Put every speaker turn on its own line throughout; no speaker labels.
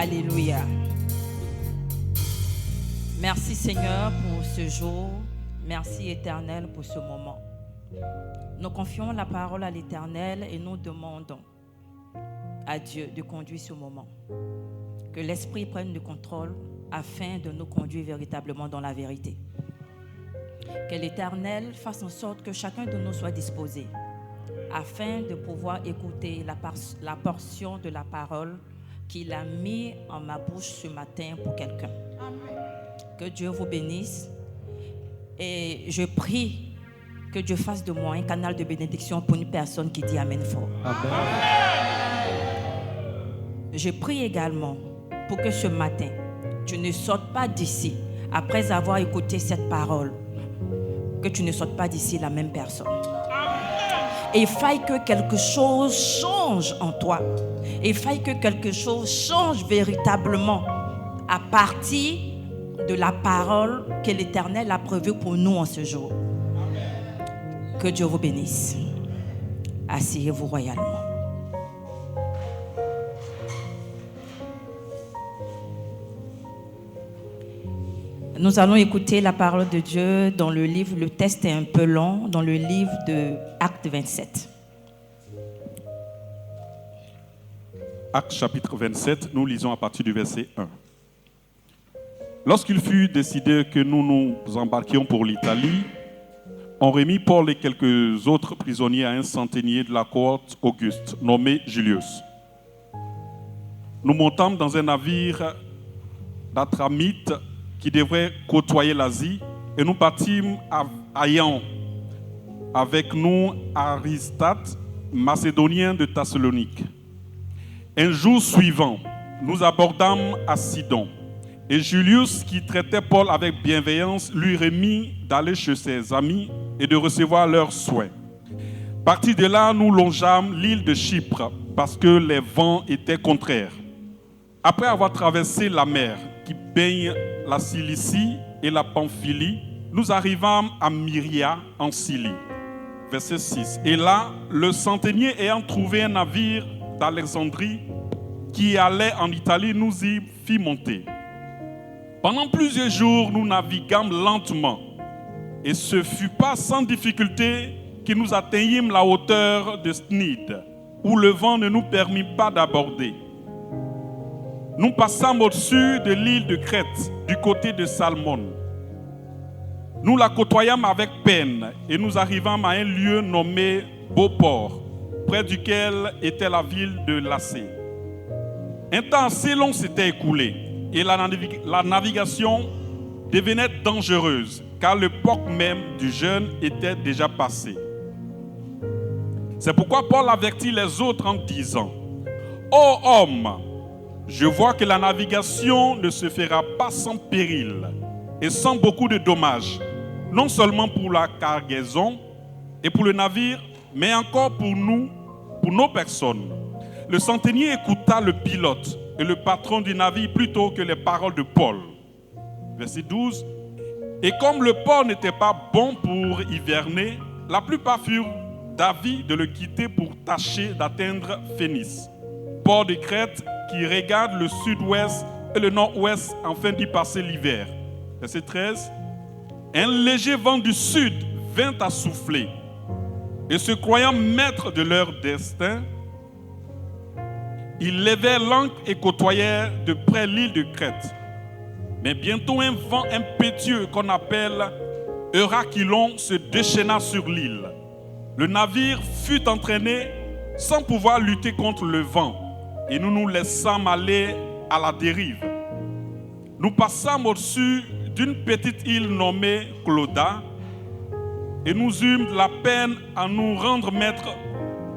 Alléluia. Merci Seigneur pour ce jour. Merci Éternel pour ce moment. Nous confions la parole à l'Éternel et nous demandons à Dieu de conduire ce moment. Que l'Esprit prenne le contrôle afin de nous conduire véritablement dans la vérité. Que l'Éternel fasse en sorte que chacun de nous soit disposé afin de pouvoir écouter la portion de la parole qu'il a mis en ma bouche ce matin pour quelqu'un. Que Dieu vous bénisse et je prie que Dieu fasse de moi un canal de bénédiction pour une personne qui dit Amen fort. Amen. Je prie également pour que ce matin, tu ne sortes pas d'ici après avoir écouté cette parole, que tu ne sortes pas d'ici la même personne. Et il faille que quelque chose change en toi. Et il faille que quelque chose change véritablement à partir de la parole que l'Éternel a prévue pour nous en ce jour. Que Dieu vous bénisse. Asseyez-vous royalement. Nous allons écouter la parole de Dieu dans le livre, le texte est un peu long, dans le livre de Actes 27.
Actes chapitre 27, nous lisons à partir du verset 1. Lorsqu'il fut décidé que nous nous embarquions pour l'Italie, on remit Paul et quelques autres prisonniers à un centenier de la cohorte Auguste, nommé Julius. Nous montâmes dans un navire d'Atramite qui devrait côtoyer l'Asie, et nous partîmes ayant avec nous Aristarque, macédonien de Thessalonique. Un jour suivant, nous abordâmes à Sidon, et Julius, qui traitait Paul avec bienveillance, lui remit d'aller chez ses amis et de recevoir leurs soins. Partis de là, nous longeâmes l'île de Chypre, parce que les vents étaient contraires. Après avoir traversé la mer qui baigne la Cilicie et la Pamphylie, nous arrivâmes à Myria en Cilicie. Verset 6. Et là, le centenier ayant trouvé un navire d'Alexandrie qui allait en Italie, nous y fit monter. Pendant plusieurs jours, nous naviguâmes lentement, et ce fut pas sans difficulté que nous atteignîmes la hauteur de Snide, où le vent ne nous permit pas d'aborder. Nous passâmes au-dessus de l'île de Crète, du côté de Salmon. Nous la côtoyâmes avec peine et nous arrivâmes à un lieu nommé Beauport, près duquel était la ville de Lacée. Un temps assez long s'était écoulé et la navigation devenait dangereuse, car l'époque même du jeûne était déjà passée. C'est pourquoi Paul avertit les autres en disant : « Ô homme, je vois que la navigation ne se fera pas sans péril et sans beaucoup de dommages, non seulement pour la cargaison et pour le navire, mais encore pour nous, pour nos personnes. » Le centenier écouta le pilote et le patron du navire plutôt que les paroles de Paul. Verset 12. Et comme le port n'était pas bon pour hiverner, la plupart furent d'avis de le quitter pour tâcher d'atteindre Phénice, port de Crète qui regarde le sud-ouest et le nord-ouest afin d'y passer l'hiver. Verset 13. Un léger vent du sud vint à souffler, et se croyant maîtres de leur destin, ils levèrent l'ancre et côtoyèrent de près l'île de Crète. Mais bientôt un vent impétueux qu'on appelle Eurachylon se déchaîna sur l'île. Le navire fut entraîné sans pouvoir lutter contre le vent, et nous nous laissâmes aller à la dérive. Nous passâmes au-dessus d'une petite île nommée Clauda, et nous eûmes de la peine à nous rendre maîtres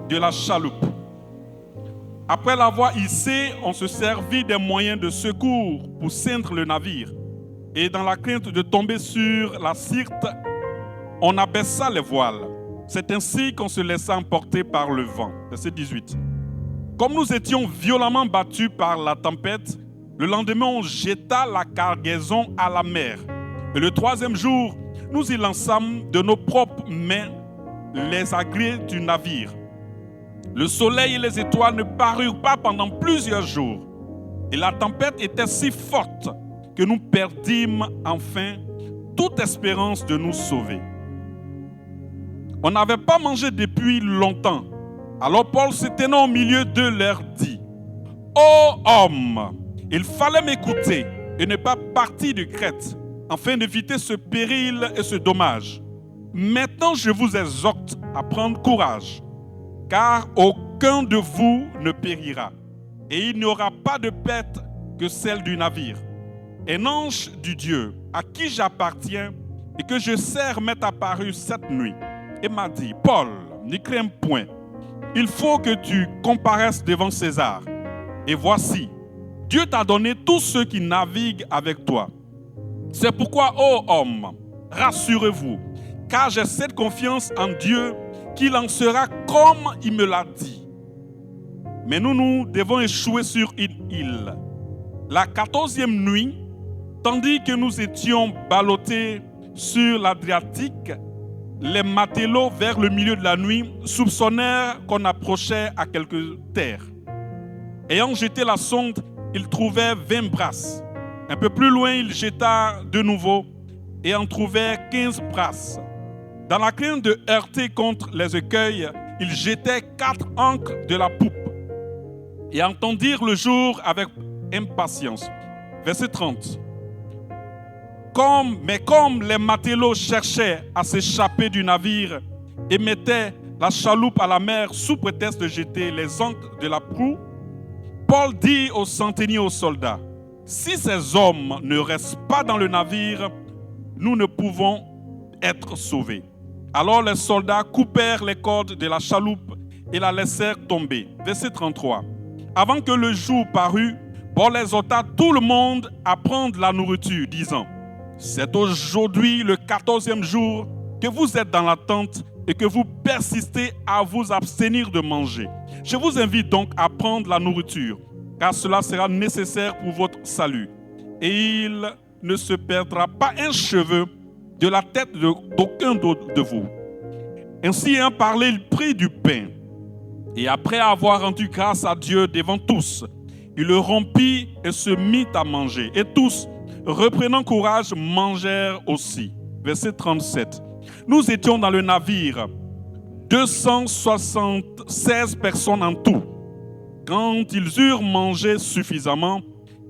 de la chaloupe. Après l'avoir hissé, on se servit des moyens de secours pour ceindre le navire. Et dans la crainte de tomber sur la Syrte, on abaissa les voiles. C'est ainsi qu'on se laissa emporter par le vent. Verset 18. Comme nous étions violemment battus par la tempête, le lendemain on jeta la cargaison à la mer. Et le troisième jour, nous y lançâmes de nos propres mains les agrès du navire. Le soleil et les étoiles ne parurent pas pendant plusieurs jours. Et la tempête était si forte que nous perdîmes enfin toute espérance de nous sauver. On n'avait pas mangé depuis longtemps. Alors Paul se tenant au milieu d'eux leur dit: Ô homme, il fallait m'écouter et ne pas partir de Crète, afin d'éviter ce péril et ce dommage. Maintenant je vous exhorte à prendre courage, car aucun de vous ne périra, et il n'y aura pas de perte que celle du navire. Un ange du Dieu à qui j'appartiens et que je sers m'est apparu cette nuit et m'a dit: Paul, n'y crains point, il faut que tu comparaisses devant César. Et voici, Dieu t'a donné tous ceux qui naviguent avec toi. C'est pourquoi, ô homme, rassurez-vous, car j'ai cette confiance en Dieu qu'il en sera comme il me l'a dit. Mais nous devons échouer sur une île. La 14e nuit, tandis que nous étions ballottés sur l'Adriatique, les matelots, vers le milieu de la nuit, soupçonnèrent qu'on approchait à quelques terres. Ayant jeté la sonde, ils trouvaient 20 brasses. Un peu plus loin, ils jeta de nouveau et en trouvèrent 15 brasses. Dans la crainte de heurter contre les écueils, ils jetaient 4 ancres de la poupe et entendirent le jour avec impatience. Verset 30. Mais comme les matelots cherchaient à s'échapper du navire et mettaient la chaloupe à la mer sous prétexte de jeter les ancres de la proue, Paul dit aux centeniers, aux soldats: si ces hommes ne restent pas dans le navire, nous ne pouvons être sauvés. Alors les soldats coupèrent les cordes de la chaloupe et la laissèrent tomber. Verset 33. Avant que le jour parût, Paul exhorta tout le monde à prendre la nourriture, disant: c'est aujourd'hui le 14e jour que vous êtes dans la tente et que vous persistez à vous abstenir de manger. Je vous invite donc à prendre la nourriture, car cela sera nécessaire pour votre salut. Et il ne se perdra pas un cheveu de la tête d'aucun de vous. Ainsi ayant parlé, il prit du pain, et après avoir rendu grâce à Dieu devant tous, il le rompit et se mit à manger. Et tous, reprenant courage, mangèrent aussi. Verset 37. Nous étions dans le navire, 276 personnes en tout. Quand ils eurent mangé suffisamment,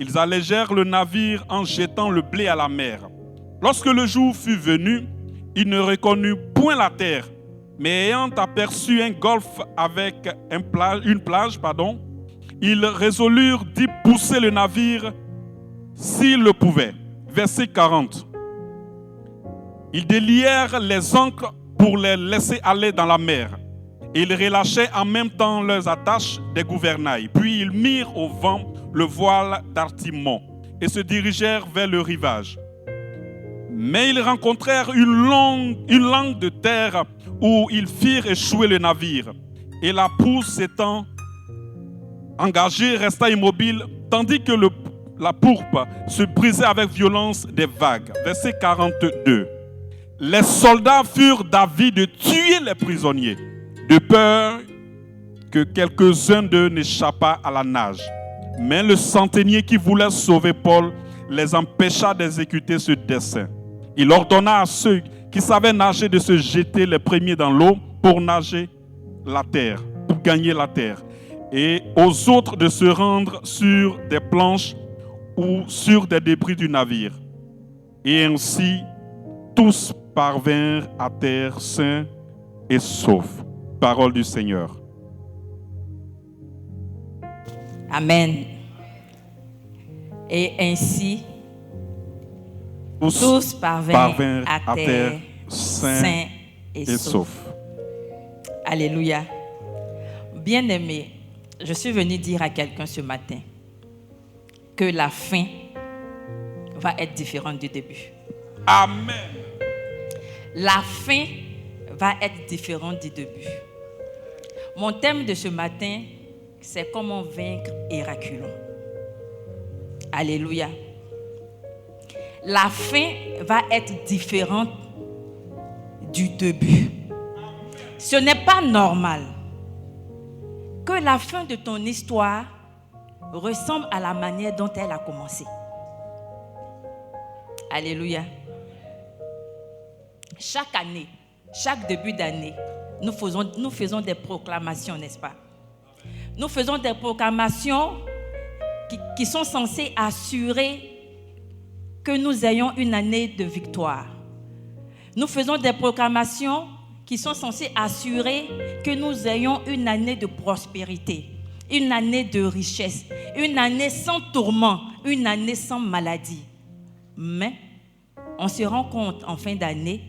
ils allégèrent le navire en jetant le blé à la mer. Lorsque le jour fut venu, ils ne reconnurent point la terre, mais ayant aperçu un golfe avec une plage, ils résolurent d'y pousser le navire s'ils le pouvaient. Verset 40. Ils délièrent les ancres pour les laisser aller dans la mer. Et ils relâchaient en même temps leurs attaches des gouvernails. Puis ils mirent au vent le voile d'Artimon et se dirigèrent vers le rivage. Mais ils rencontrèrent une langue de terre où ils firent échouer le navire. Et la proue s'étant engagée resta immobile, tandis que la pourpre se brisait avec violence des vagues. Verset 42. Les soldats furent d'avis de tuer les prisonniers, de peur que quelques-uns d'eux n'échappât à la nage. Mais le centenier qui voulait sauver Paul les empêcha d'exécuter ce dessein. Il ordonna à ceux qui savaient nager de se jeter les premiers dans l'eau pour nager la terre, pour gagner la terre, et aux autres de se rendre sur des planches ou sur des débris du navire. Et ainsi, tous parvinrent à terre sains et saufs. Parole du Seigneur.
Amen. Et ainsi, tous parvinrent à terre sains et saufs. Alléluia. Bien-aimé, je suis venu dire à quelqu'un ce matin que la fin va être différente du début.
Amen.
La fin va être différente du début. Mon thème de ce matin, c'est comment vaincre Héraculon. Alléluia. La fin va être différente du début. Ce n'est pas normal que la fin de ton histoire ressemble à la manière dont elle a commencé. Alléluia. Chaque année, chaque début d'année, nous faisons des proclamations, n'est-ce pas? Nous faisons des proclamations qui sont censées assurer que nous ayons une année de victoire. Nous faisons des proclamations qui sont censées assurer que nous ayons une année de prospérité, une année de richesse, une année sans tourment, une année sans maladie. Mais on se rend compte en fin d'année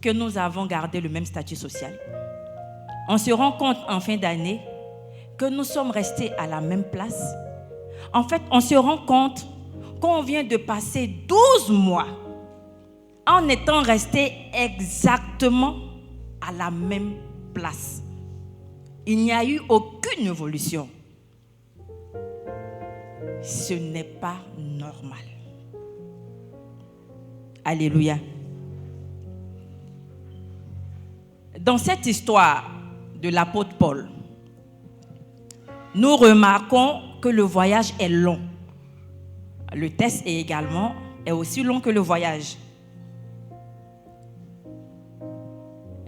que nous avons gardé le même statut social. On se rend compte en fin d'année que nous sommes restés à la même place. En fait, on se rend compte qu'on vient de passer 12 mois en étant restés exactement à la même place. Il n'y a eu aucune évolution. Ce n'est pas normal. Alléluia. Dans cette histoire de l'apôtre Paul, nous remarquons que le voyage est long. Le test est aussi long que le voyage.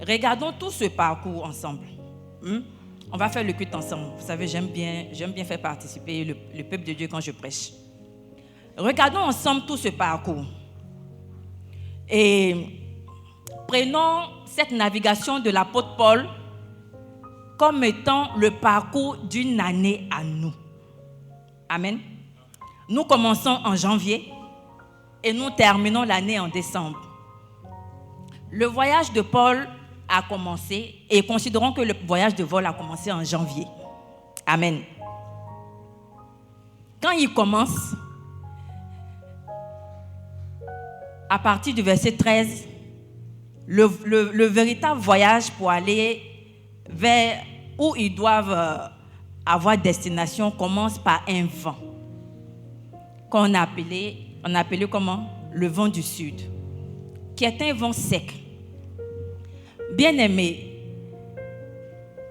Regardons tout ce parcours ensemble. On va faire le culte ensemble. Vous savez, j'aime bien faire participer le peuple de Dieu quand je prêche. Regardons ensemble tout ce parcours. Et prenons cette navigation de l'apôtre Paul comme étant le parcours d'une année à nous. Amen. Nous commençons en janvier et nous terminons l'année en décembre. Le voyage de Paul a commencé et considérons que le voyage de vol a commencé en janvier. Amen. Quand il commence, à partir du verset 13, le véritable voyage pour aller vers où ils doivent avoir destination commence par un vent qu'on a appelé comment? Le vent du sud, qui est un vent sec. Bien-aimé,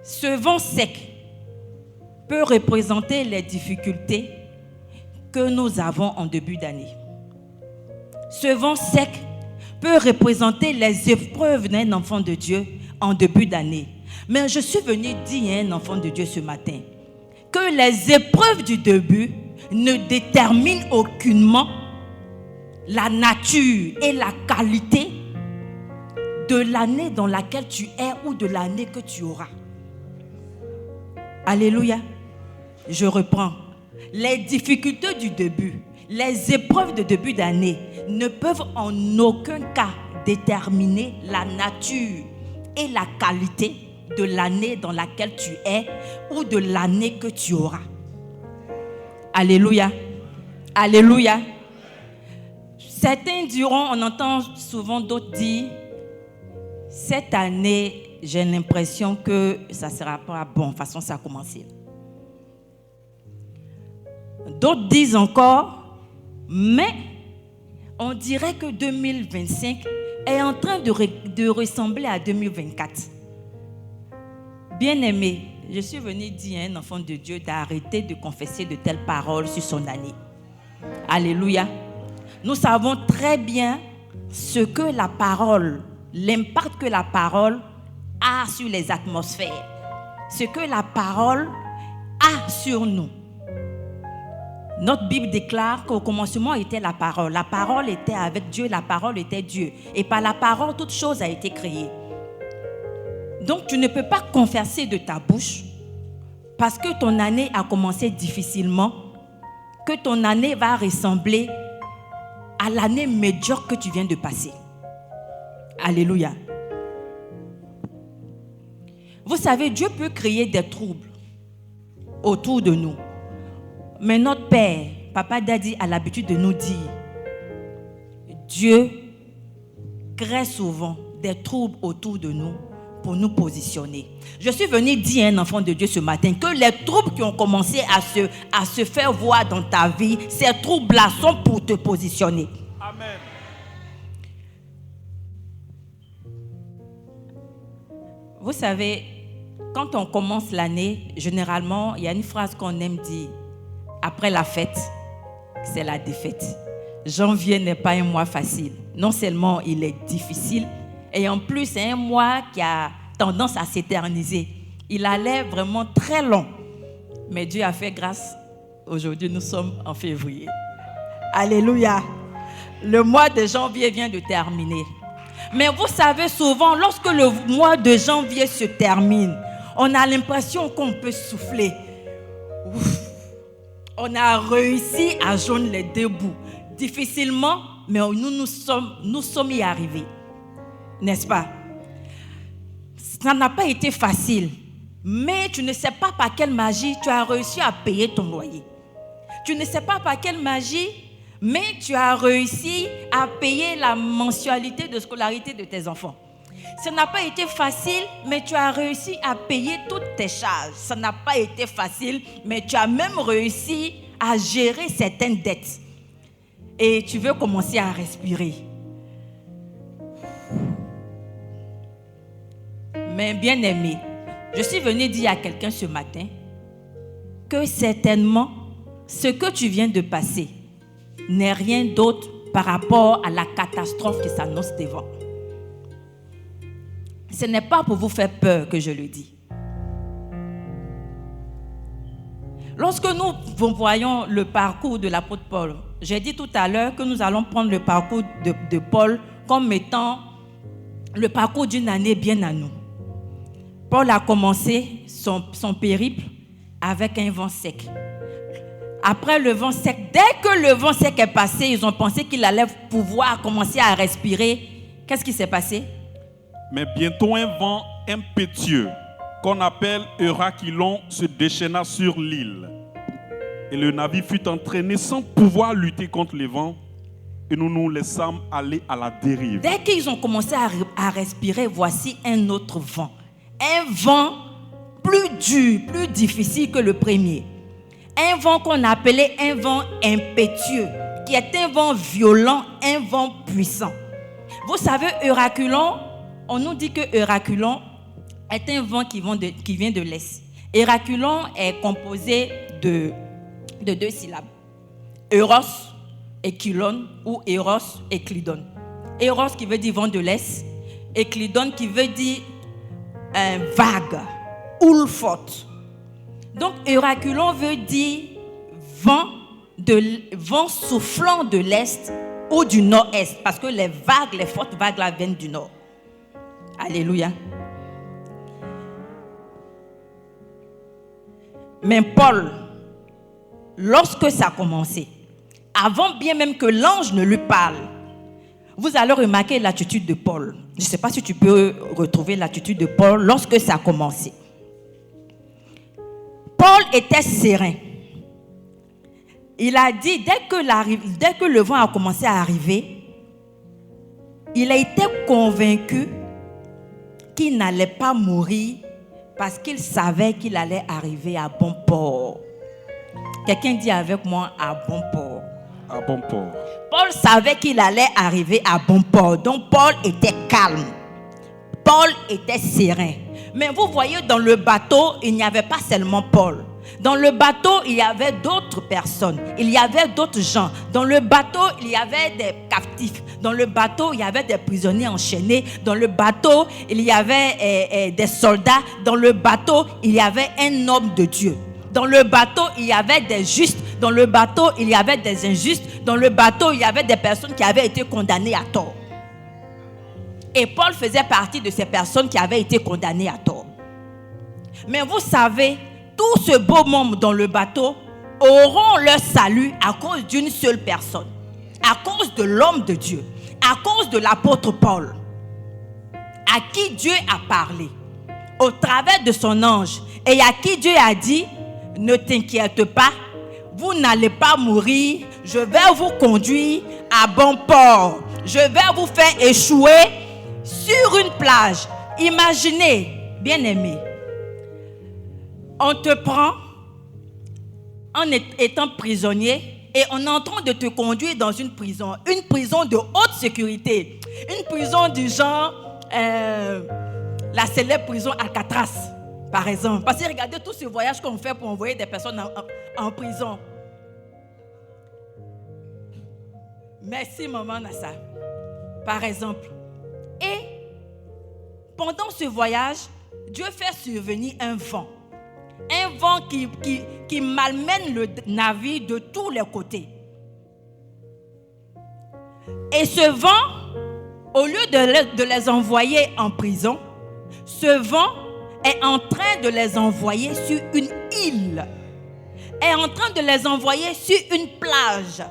ce vent sec peut représenter les difficultés que nous avons en début d'année. Ce vent sec peut représenter les épreuves d'un enfant de Dieu en début d'année. Mais je suis venu dire à un enfant de Dieu ce matin que les épreuves du début ne déterminent aucunement la nature et la qualité de l'année dans laquelle tu es ou de l'année que tu auras. Alléluia. Je reprends. Les difficultés du début, les épreuves de début d'année ne peuvent en aucun cas déterminer la nature et la qualité de l'année dans laquelle tu es ou de l'année que tu auras. Alléluia. Alléluia. Certains diront, on entend souvent d'autres dire, cette année, j'ai l'impression que ça ne sera pas bon, de toute façon ça a commencé. D'autres disent encore, mais on dirait que 2025 est en train de ressembler à 2024. Bien-aimé, je suis venu dire à un enfant de Dieu d'arrêter de confesser de telles paroles sur son année. Alléluia. Nous savons très bien ce que la parole, l'impact que la parole a sur les atmosphères, ce que la parole a sur nous. Notre Bible déclare qu'au commencement était la parole. La parole était avec Dieu, la parole était Dieu. Et par la parole, toute chose a été créée. Donc, tu ne peux pas confesser de ta bouche parce que ton année a commencé difficilement, que ton année va ressembler à l'année médiocre que tu viens de passer. Alléluia. Vous savez, Dieu peut créer des troubles autour de nous. Mais notre Père, Papa Daddy, a l'habitude de nous dire, Dieu crée souvent des troubles autour de nous pour nous positionner. Je suis venu dire à un enfant de Dieu ce matin que les troubles qui ont commencé à se faire voir dans ta vie, ces troubles-là sont pour te positionner.
Amen.
Vous savez, quand on commence l'année, généralement, il y a une phrase qu'on aime dire. après la fête, c'est la défaite. Janvier n'est pas un mois facile. Non seulement il est difficile, et en plus c'est un mois qui a tendance à s'éterniser. Il allait vraiment très long. Mais Dieu a fait grâce. Aujourd'hui, nous sommes en février. Alléluia. Le mois de janvier vient de terminer. Mais vous savez, souvent, lorsque le mois de janvier se termine, on a l'impression qu'on peut souffler. Ouf. On a réussi à joindre les deux bouts. Difficilement, mais nous sommes y arrivés. N'est-ce pas? Ça n'a pas été facile. Mais tu ne sais pas par quelle magie tu as réussi à payer ton loyer. Tu ne sais pas par quelle magie, mais tu as réussi à payer la mensualité de scolarité de tes enfants. Ça n'a pas été facile, mais tu as réussi à payer toutes tes charges. Ça n'a pas été facile, mais tu as même réussi à gérer certaines dettes. Et tu veux commencer à respirer. Mais bien aimé, je suis venue dire à quelqu'un ce matin que certainement ce que tu viens de passer n'est rien d'autre par rapport à la catastrophe qui s'annonce devant. Ce n'est pas pour vous faire peur que je le dis. Lorsque nous voyons le parcours de l'apôtre Paul, j'ai dit tout à l'heure que nous allons prendre le parcours de Paul comme étant le parcours d'une année bien à nous. Paul a commencé son périple avec un vent sec. Après le vent sec, dès que le vent sec est passé, ils ont pensé qu'il allait pouvoir commencer à respirer. Qu'est-ce qui s'est passé?
Mais bientôt un vent impétueux, qu'on appelle Eurachylon, se déchaîna sur l'île. Et le navire fut entraîné sans pouvoir lutter contre les vents. Et nous nous laissâmes aller à la dérive.
Dès qu'ils ont commencé à respirer, voici un autre vent. Un vent plus dur, plus difficile que le premier. Un vent qu'on appelait un vent impétueux, qui est un vent violent, un vent puissant. Vous savez, Eurachylon, on nous dit que Eurachylon est un vent qui vient de l'est. Eurachylon est composé de deux syllabes. Euros et Kylon, ou Eros et Klidon. Eros qui veut dire vent de l'est, et Klidon qui veut dire vague, houle forte. Donc Eurachylon veut dire vent soufflant de l'est ou du nord-est, parce que les fortes vagues là viennent du nord. Alléluia. Mais Paul, lorsque ça a commencé, avant bien même que l'ange ne lui parle, vous allez remarquer l'attitude de Paul. Je ne sais pas si tu peux retrouver l'attitude de Paul lorsque ça a commencé. Paul était serein. Il a dit, dès que le vent a commencé à arriver, il a été convaincu qu'il n'allait pas mourir parce qu'il savait qu'il allait arriver à bon port. Quelqu'un dit avec moi, à bon port.
À bon port.
Paul savait qu'il allait arriver à bon port. Donc Paul était calme. Paul était serein. Mais vous voyez, dans le bateau, il n'y avait pas seulement Paul. Dans le bateau, il y avait d'autres personnes. Il y avait d'autres gens. Dans le bateau, il y avait des captifs. Dans le bateau, il y avait des prisonniers enchaînés. Dans le bateau, il y avait des soldats. Dans le bateau, il y avait un homme de Dieu. Dans le bateau, il y avait des justes. Dans le bateau, il y avait des injustes. Dans le bateau, il y avait des personnes qui avaient été condamnées à tort. Et Paul faisait partie de ces personnes qui avaient été condamnées à tort. Mais vous savez, tout ce beau monde dans le bateau auront leur salut à cause d'une seule personne. À cause de l'homme de Dieu. À cause de l'apôtre Paul. À qui Dieu a parlé. Au travers de son ange. Et à qui Dieu a dit, ne t'inquiète pas, vous n'allez pas mourir, je vais vous conduire à bon port. Je vais vous faire échouer sur une plage. Imaginez, bien-aimé, on te prend en étant prisonnier et on est en train de te conduire dans une prison de haute sécurité, une prison du genre la célèbre prison Alcatraz. Par exemple, parce que regardez tout ce voyage qu'on fait pour envoyer des personnes en prison. Merci, maman Nassa. Par exemple. Et pendant ce voyage, Dieu fait survenir un vent. Un vent qui malmène le navire de tous les côtés. Et ce vent, au lieu de les envoyer en prison, ce vent est en train de les envoyer sur une île. Est en train de les envoyer sur une plage.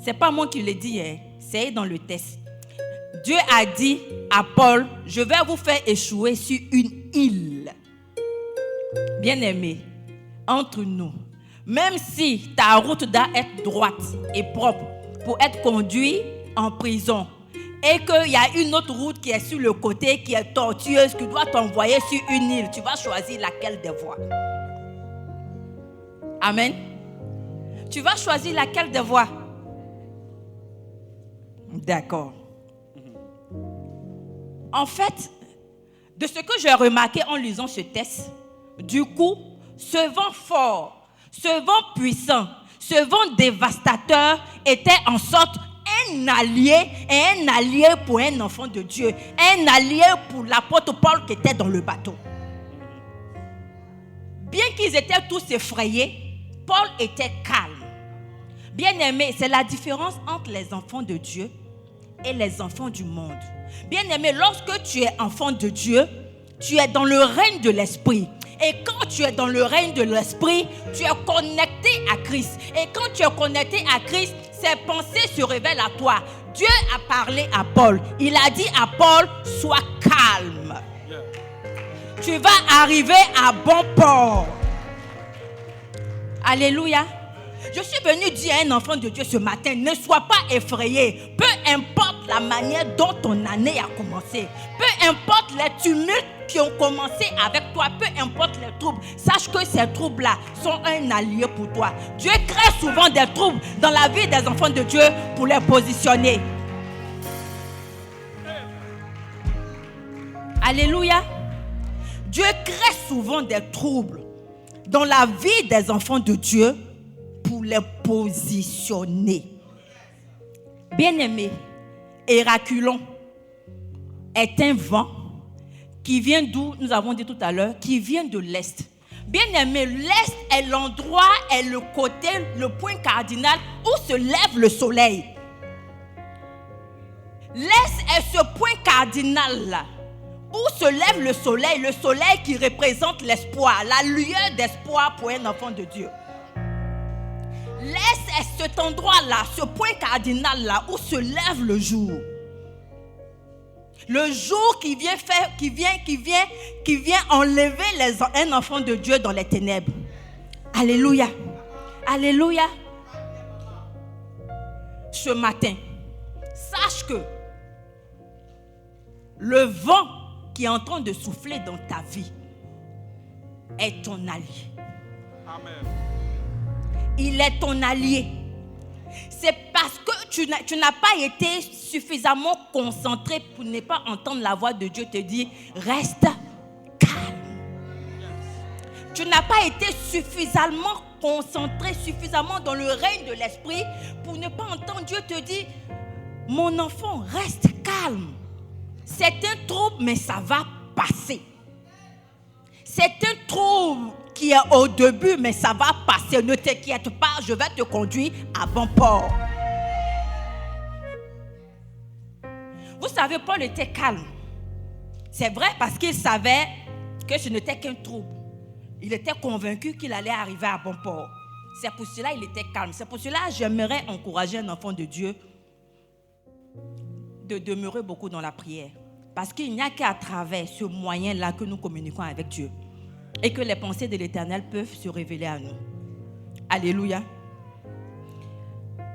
C'est pas moi qui le dis, hein. C'est dans le texte. Dieu a dit à Paul, je vais vous faire échouer sur une île. Bien-aimé, entre nous, même si ta route doit être droite et propre pour être conduit en prison, et qu'il y a une autre route qui est sur le côté, qui est tortueuse, qui doit t'envoyer sur une île, tu vas choisir laquelle des voies? Amen. Tu vas choisir laquelle des voies? D'accord. En fait, de ce que j'ai remarqué en lisant ce texte, du coup, ce vent fort, ce vent puissant, ce vent dévastateur était en sorte un allié, et un allié pour un enfant de Dieu, un allié pour l'apôtre Paul qui était dans le bateau. Bien qu'ils étaient tous effrayés, Paul était calme. Bien-aimé, c'est la différence entre les enfants de Dieu et les enfants du monde. Bien-aimé, lorsque tu es enfant de Dieu, tu es dans le règne de l'esprit. Et quand tu es dans le règne de l'esprit, tu es connecté à Christ. Et quand tu es connecté à Christ, ses pensées se révèlent à toi. Dieu a parlé à Paul. Il a dit à Paul, sois calme. Tu vas arriver à bon port. Alléluia. Je suis venu dire à un enfant de Dieu ce matin, ne sois pas effrayé. Peu importe la manière dont ton année a commencé, peu importe les tumultes qui ont commencé avec toi, peu importe les troubles, sache que ces troubles-là sont un allié pour toi. Dieu crée souvent des troubles dans la vie des enfants de Dieu pour les positionner. Alléluia. Dieu crée souvent des troubles dans la vie des enfants de Dieu pour les positionner. Bien-aimé, Héraculon est un vent qui vient d'où, nous avons dit tout à l'heure, qui vient de l'Est. Bien-aimé, l'Est est l'endroit, est le côté, le point cardinal où se lève le soleil. L'Est est ce point cardinal-là où se lève le soleil qui représente l'espoir, la lueur d'espoir pour un enfant de Dieu. L'Est est cet endroit-là, ce point cardinal-là où se lève le jour. Le jour qui vient enlever un enfant de Dieu dans les ténèbres. Alléluia. Alléluia. Ce matin, sache que le vent qui est en train de souffler dans ta vie est ton allié.
Amen.
Il est ton allié. C'est parce que tu n'as pas été suffisamment concentré pour ne pas entendre la voix de Dieu te dire reste calme. Tu n'as pas été suffisamment concentré, suffisamment dans le règne de l'esprit pour ne pas entendre Dieu te dire mon enfant, reste calme. C'est un trouble, mais ça va passer. C'est un trouble qui est au début, mais ça va passer. Ne t'inquiète pas, je vais te conduire à bon port. Vous savez, Paul était calme. C'est vrai parce qu'il savait que ce n'était qu'un trouble. Il était convaincu qu'il allait arriver à bon port. C'est pour cela qu'il était calme. C'est pour cela que j'aimerais encourager un enfant de Dieu de demeurer beaucoup dans la prière. Parce qu'il n'y a qu'à travers ce moyen-là que nous communiquons avec Dieu. Et que les pensées de l'Éternel peuvent se révéler à nous. Alléluia.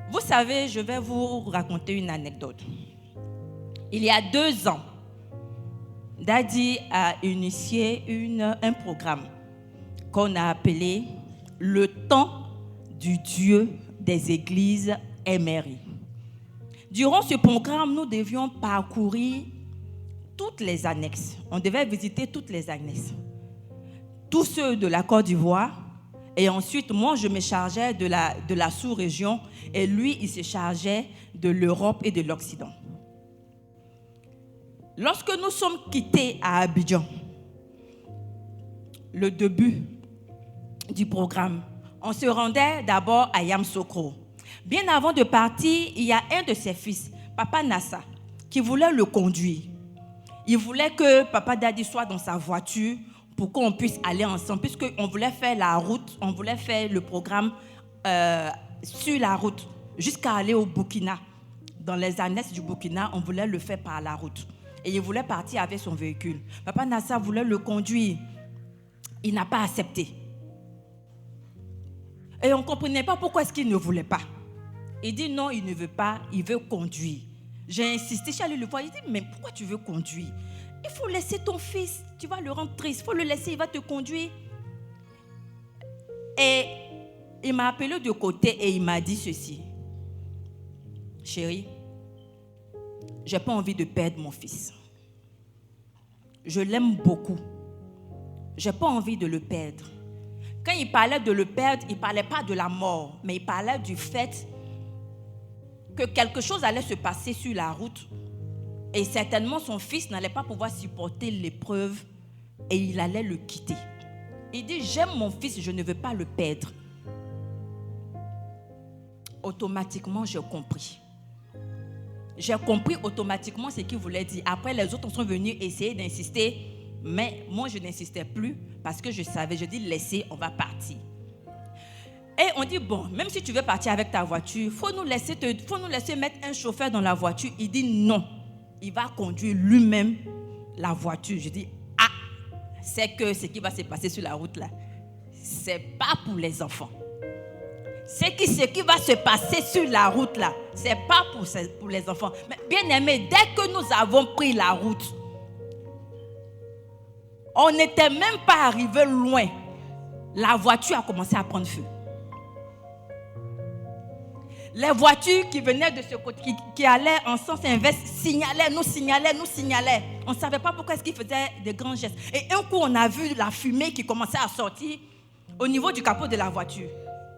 Vous savez, je vais vous raconter une anecdote. Il y a 2 ans, Daddy a initié un programme qu'on a appelé « Le temps du Dieu des églises MRI ». Durant ce programme, nous devions parcourir toutes les annexes. On devait visiter toutes les annexes. Tous ceux de la Côte d'Ivoire Et ensuite, moi, je me chargeais de la sous-région et lui, il se chargeait de l'Europe et de l'Occident. Lorsque nous sommes quittés à Abidjan, le début du programme, on se rendait d'abord à Yamoussoukro. Bien avant de partir, il y a un de ses fils, Papa Nassa, qui voulait le conduire. Il voulait que Papa Dadi soit dans sa voiture pour qu'on puisse aller ensemble, puisqu'on voulait faire la route, on voulait faire le programme sur la route, jusqu'à aller au Burkina. Dans les annexes du Burkina, on voulait le faire par la route. Et il voulait partir avec son véhicule. Papa Nassa voulait le conduire. Il n'a pas accepté. Et on ne comprenait pas pourquoi est-ce qu'il ne voulait pas. Il dit non, il ne veut pas, il veut conduire. J'ai insisté, je suis allée le voir, il dit mais pourquoi tu veux conduire? Il faut laisser ton fils, tu vas le rendre triste, il faut le laisser, il va te conduire. Et il m'a appelé de côté et il m'a dit ceci. Chérie, je n'ai pas envie de perdre mon fils. Je l'aime beaucoup. Je n'ai pas envie de le perdre. Quand il parlait de le perdre, il ne parlait pas de la mort, mais il parlait du fait que quelque chose allait se passer sur la route et certainement son fils n'allait pas pouvoir supporter l'épreuve et il allait le quitter. Il dit, j'aime mon fils, je ne veux pas le perdre. Automatiquement, j'ai compris. J'ai compris automatiquement ce qu'il voulait dire. Après, les autres sont venus essayer d'insister, mais moi, je n'insistais plus parce que je savais. Je dis, laissez, on va partir. Et on dit, bon, même si tu veux partir avec ta voiture, il faut nous laisser mettre un chauffeur dans la voiture. Il dit non, il va conduire lui-même la voiture. Je dis, ah, c'est que ce qui va se passer sur la route là, c'est pas pour les enfants. Ce qui va se passer sur la route là, c'est pas pour les enfants. Mais bien aimé, dès que nous avons pris la route, on n'était même pas arrivé loin. La voiture a commencé à prendre feu. Les voitures qui venaient de ce côté, qui allaient en sens inverse, nous signalaient. On ne savait pas pourquoi est-ce qu'ils faisaient des grands gestes. Et un coup, on a vu la fumée qui commençait à sortir au niveau du capot de la voiture.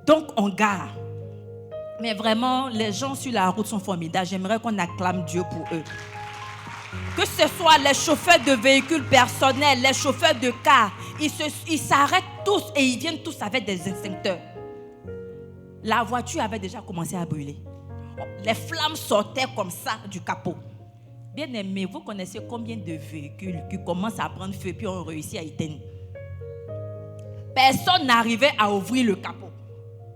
Donc, on gare. Mais vraiment, les gens sur la route sont formidables. J'aimerais qu'on acclame Dieu pour eux. Que ce soit les chauffeurs de véhicules personnels, les chauffeurs de cars, ils s'arrêtent tous et ils viennent tous avec des extincteurs. La voiture avait déjà commencé à brûler. Les flammes sortaient comme ça du capot. Bien aimé, vous connaissez combien de véhicules qui commencent à prendre feu puis ont réussi à éteindre? Personne n'arrivait à ouvrir le capot.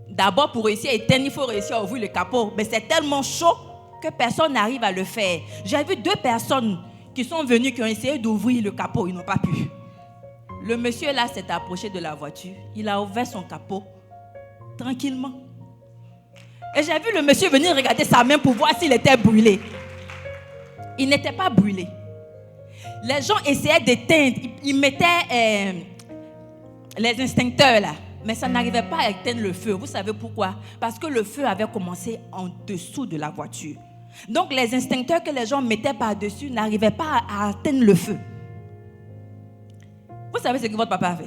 D'abord, pour réussir à éteindre, il faut réussir à ouvrir le capot. Mais c'est tellement chaud que personne n'arrive à le faire. J'ai vu 2 personnes qui sont venues, qui ont essayé d'ouvrir le capot. Ils n'ont pas pu. Le monsieur là s'est approché de la voiture. Il a ouvert son capot tranquillement. Et j'ai vu le monsieur venir regarder sa main pour voir s'il était brûlé. Il n'était pas brûlé. Les gens essayaient d'éteindre. Ils mettaient les extincteurs là. Mais ça n'arrivait pas à éteindre le feu. Vous savez pourquoi? Parce que le feu avait commencé en dessous de la voiture. Donc les extincteurs que les gens mettaient par-dessus n'arrivaient pas à atteindre le feu. Vous savez ce que votre papa a fait?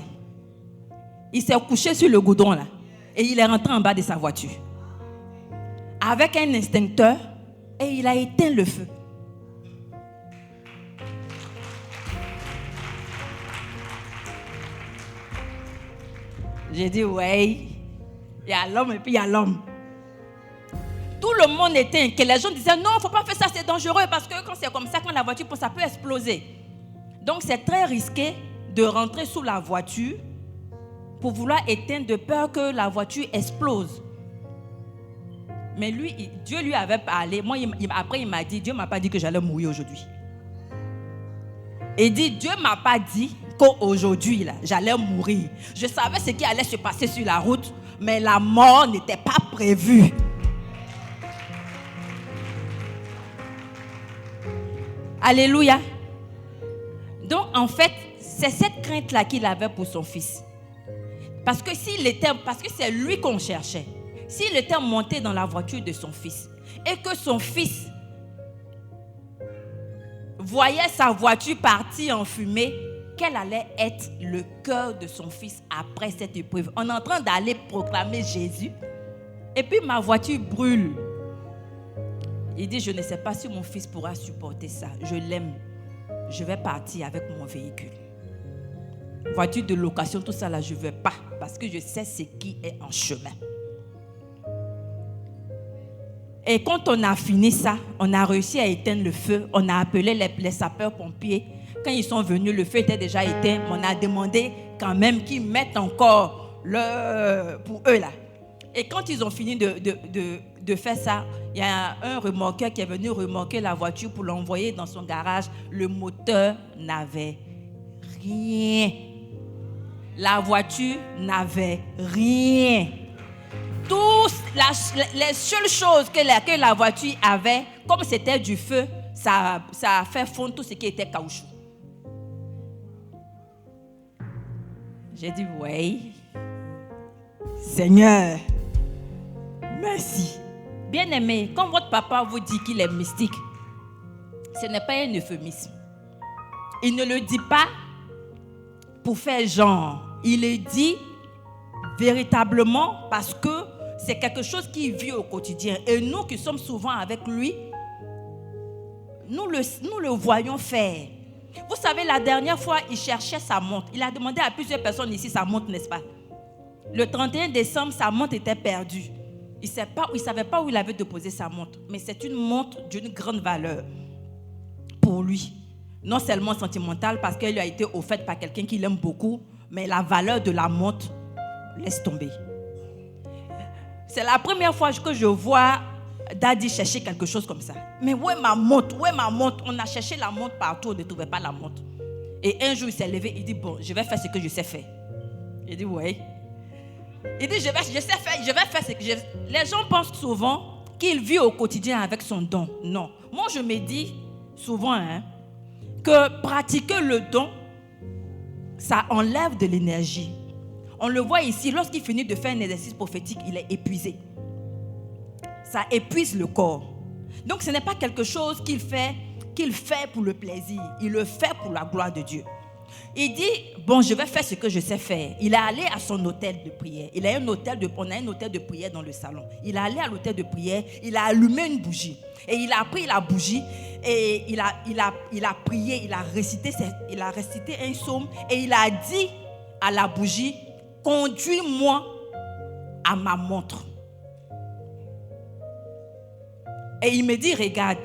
Il s'est couché sur le goudron là. Et il est rentré en bas de sa voiture. Avec un extincteur. Et il a éteint le feu. J'ai dit, ouais, il y a l'homme et puis il y a l'homme. Tout le monde était inquiet. Les gens disaient, non, il ne faut pas faire ça, c'est dangereux. Parce que quand c'est comme ça, quand la voiture, ça peut exploser. Donc, c'est très risqué de rentrer sous la voiture pour vouloir éteindre de peur que la voiture explose. Mais lui, Dieu lui avait parlé. Moi, après, il m'a dit, Dieu ne m'a pas dit que j'allais mourir aujourd'hui. Il dit, Dieu ne m'a pas dit qu'aujourd'hui, là, j'allais mourir. Je savais ce qui allait se passer sur la route, mais la mort n'était pas prévue. Alléluia. Donc, en fait, c'est cette crainte-là qu'il avait pour son fils. Parce que c'est lui qu'on cherchait. S'il était monté dans la voiture de son fils et que son fils voyait sa voiture partir en fumée, quel allait être le cœur de son fils après cette épreuve. On est en train d'aller proclamer Jésus. Et puis ma voiture brûle. Il dit, je ne sais pas si mon fils pourra supporter ça. Je l'aime. Je vais partir avec mon véhicule. Voiture de location, tout ça là, je ne veux pas. Parce que je sais ce qui est en chemin. Et quand on a fini ça, on a réussi à éteindre le feu. On a appelé les sapeurs-pompiers. Quand ils sont venus, le feu était déjà éteint. On a demandé quand même qu'ils mettent encore pour eux là. Et quand ils ont fini de faire ça, il y a un remorqueur qui est venu remorquer la voiture pour l'envoyer dans son garage. Le moteur n'avait rien. La voiture n'avait rien. Les seules choses que la voiture avait, comme c'était du feu, ça a fait fondre tout ce qui était caoutchouc. J'ai dit, oui, Seigneur, merci. Bien-aimé, quand votre papa vous dit qu'il est mystique, ce n'est pas un euphémisme. Il ne le dit pas pour faire genre. Il le dit véritablement parce que c'est quelque chose qu'il vit au quotidien. Et nous qui sommes souvent avec lui, nous le voyons faire. Vous savez, la dernière fois, il cherchait sa montre. Il a demandé à plusieurs personnes ici sa montre, n'est-ce pas? Le 31 décembre, sa montre était perdue. Il ne savait pas où il avait déposé sa montre. Mais c'est une montre d'une grande valeur pour lui. Non seulement sentimentale, parce qu'elle lui a été offerte par quelqu'un qui l'aime beaucoup, mais la valeur de la montre, laisse tomber. C'est la première fois que je vois Daddy chercher quelque chose comme ça. Mais où est ma montre? Où est ma montre? On a cherché la montre partout, on ne trouvait pas la montre. Et un jour, il s'est levé, il dit, bon, je vais faire ce que je sais faire. Il dit, oui. Il dit, je vais faire ce que je sais. Les gens pensent souvent qu'il vit au quotidien avec son don. Non. Moi, je me dis souvent que pratiquer le don, ça enlève de l'énergie. On le voit ici, lorsqu'il finit de faire un exercice prophétique, il est épuisé. Ça épuise le corps. Donc ce n'est pas quelque chose qu'il fait pour le plaisir. Il le fait pour la gloire de Dieu. Il dit, bon, je vais faire ce que je sais faire. Il est allé à son hôtel de prière. On a un hôtel de prière dans le salon. Il est allé à l'hôtel de prière, il a allumé une bougie. Et il a pris la bougie et il a prié, il a récité un psaume et il a dit à la bougie, conduis-moi à ma montre. Et il me dit, regarde,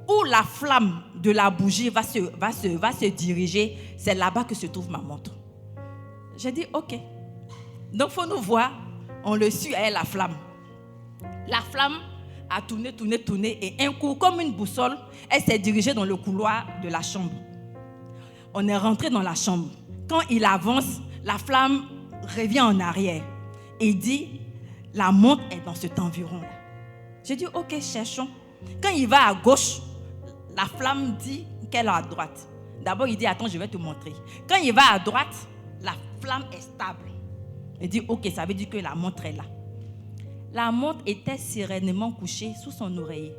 où la flamme de la bougie va se diriger, c'est là-bas que se trouve ma montre. J'ai dit, ok. Donc, il faut nous voir, on le suit à la flamme. La flamme a tourné, et un coup, comme une boussole, elle s'est dirigée dans le couloir de la chambre. On est rentré dans la chambre. Quand il avance, la flamme revient en arrière. Et il dit, la montre est dans cet environ-là. J'ai dit, ok, cherchons. Quand il va à gauche, la flamme dit qu'elle est à droite. D'abord, il dit, attends, je vais te montrer. Quand il va à droite, la flamme est stable. Il dit, ok, ça veut dire que la montre est là. La montre était sereinement couchée sous son oreiller.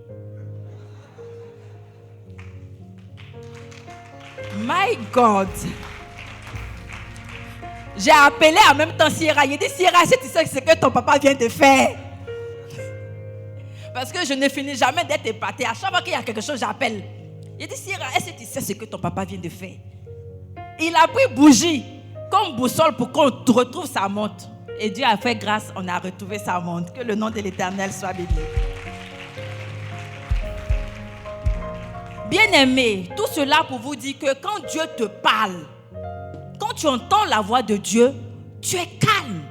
My God! J'ai appelé en même temps Sierra. Il dit, Sierra, est-ce que tu sais ce que ton papa vient de faire? Parce que je ne finis jamais d'être épatée. À chaque fois qu'il y a quelque chose, j'appelle. Il dit, Sierra, est-ce que tu sais ce que ton papa vient de faire? Il a pris bougie comme boussole pour qu'on retrouve sa montre. Et Dieu a fait grâce, on a retrouvé sa montre. Que le nom de l'Éternel soit béni. Bien-aimés, tout cela pour vous dire que quand Dieu te parle, quand tu entends la voix de Dieu, tu es calme.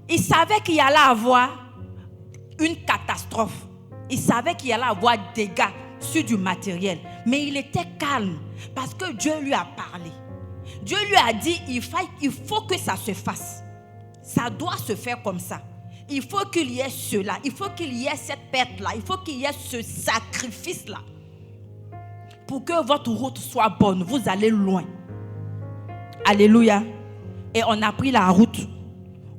Il savait qu'il y allait avoir une catastrophe. Il savait qu'il y allait avoir des dégâts sur du matériel. Mais il était calme parce que Dieu lui a parlé. Dieu lui a dit, il faut que ça se fasse. Ça doit se faire comme ça. Il faut qu'il y ait cela. Il faut qu'il y ait cette perte-là. Il faut qu'il y ait ce sacrifice-là. Pour que votre route soit bonne. Vous allez loin. Alléluia. Et on a pris la route.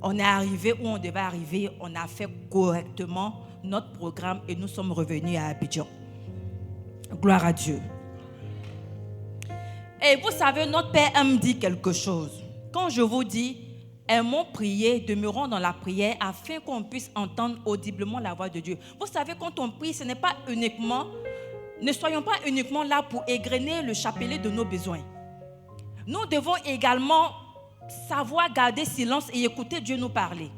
On est arrivé où on devait arriver. On a fait correctement notre programme et nous sommes revenus à Abidjan. Gloire à Dieu. Et vous savez, notre Père aime dire quelque chose. Quand je vous dis, aimons prier, demeurons dans la prière afin qu'on puisse entendre audiblement la voix de Dieu. Vous savez, quand on prie, ce n'est pas uniquement, ne soyons pas uniquement là pour égrener le chapelet de nos besoins. Nous devons également savoir garder silence et écouter Dieu nous parler.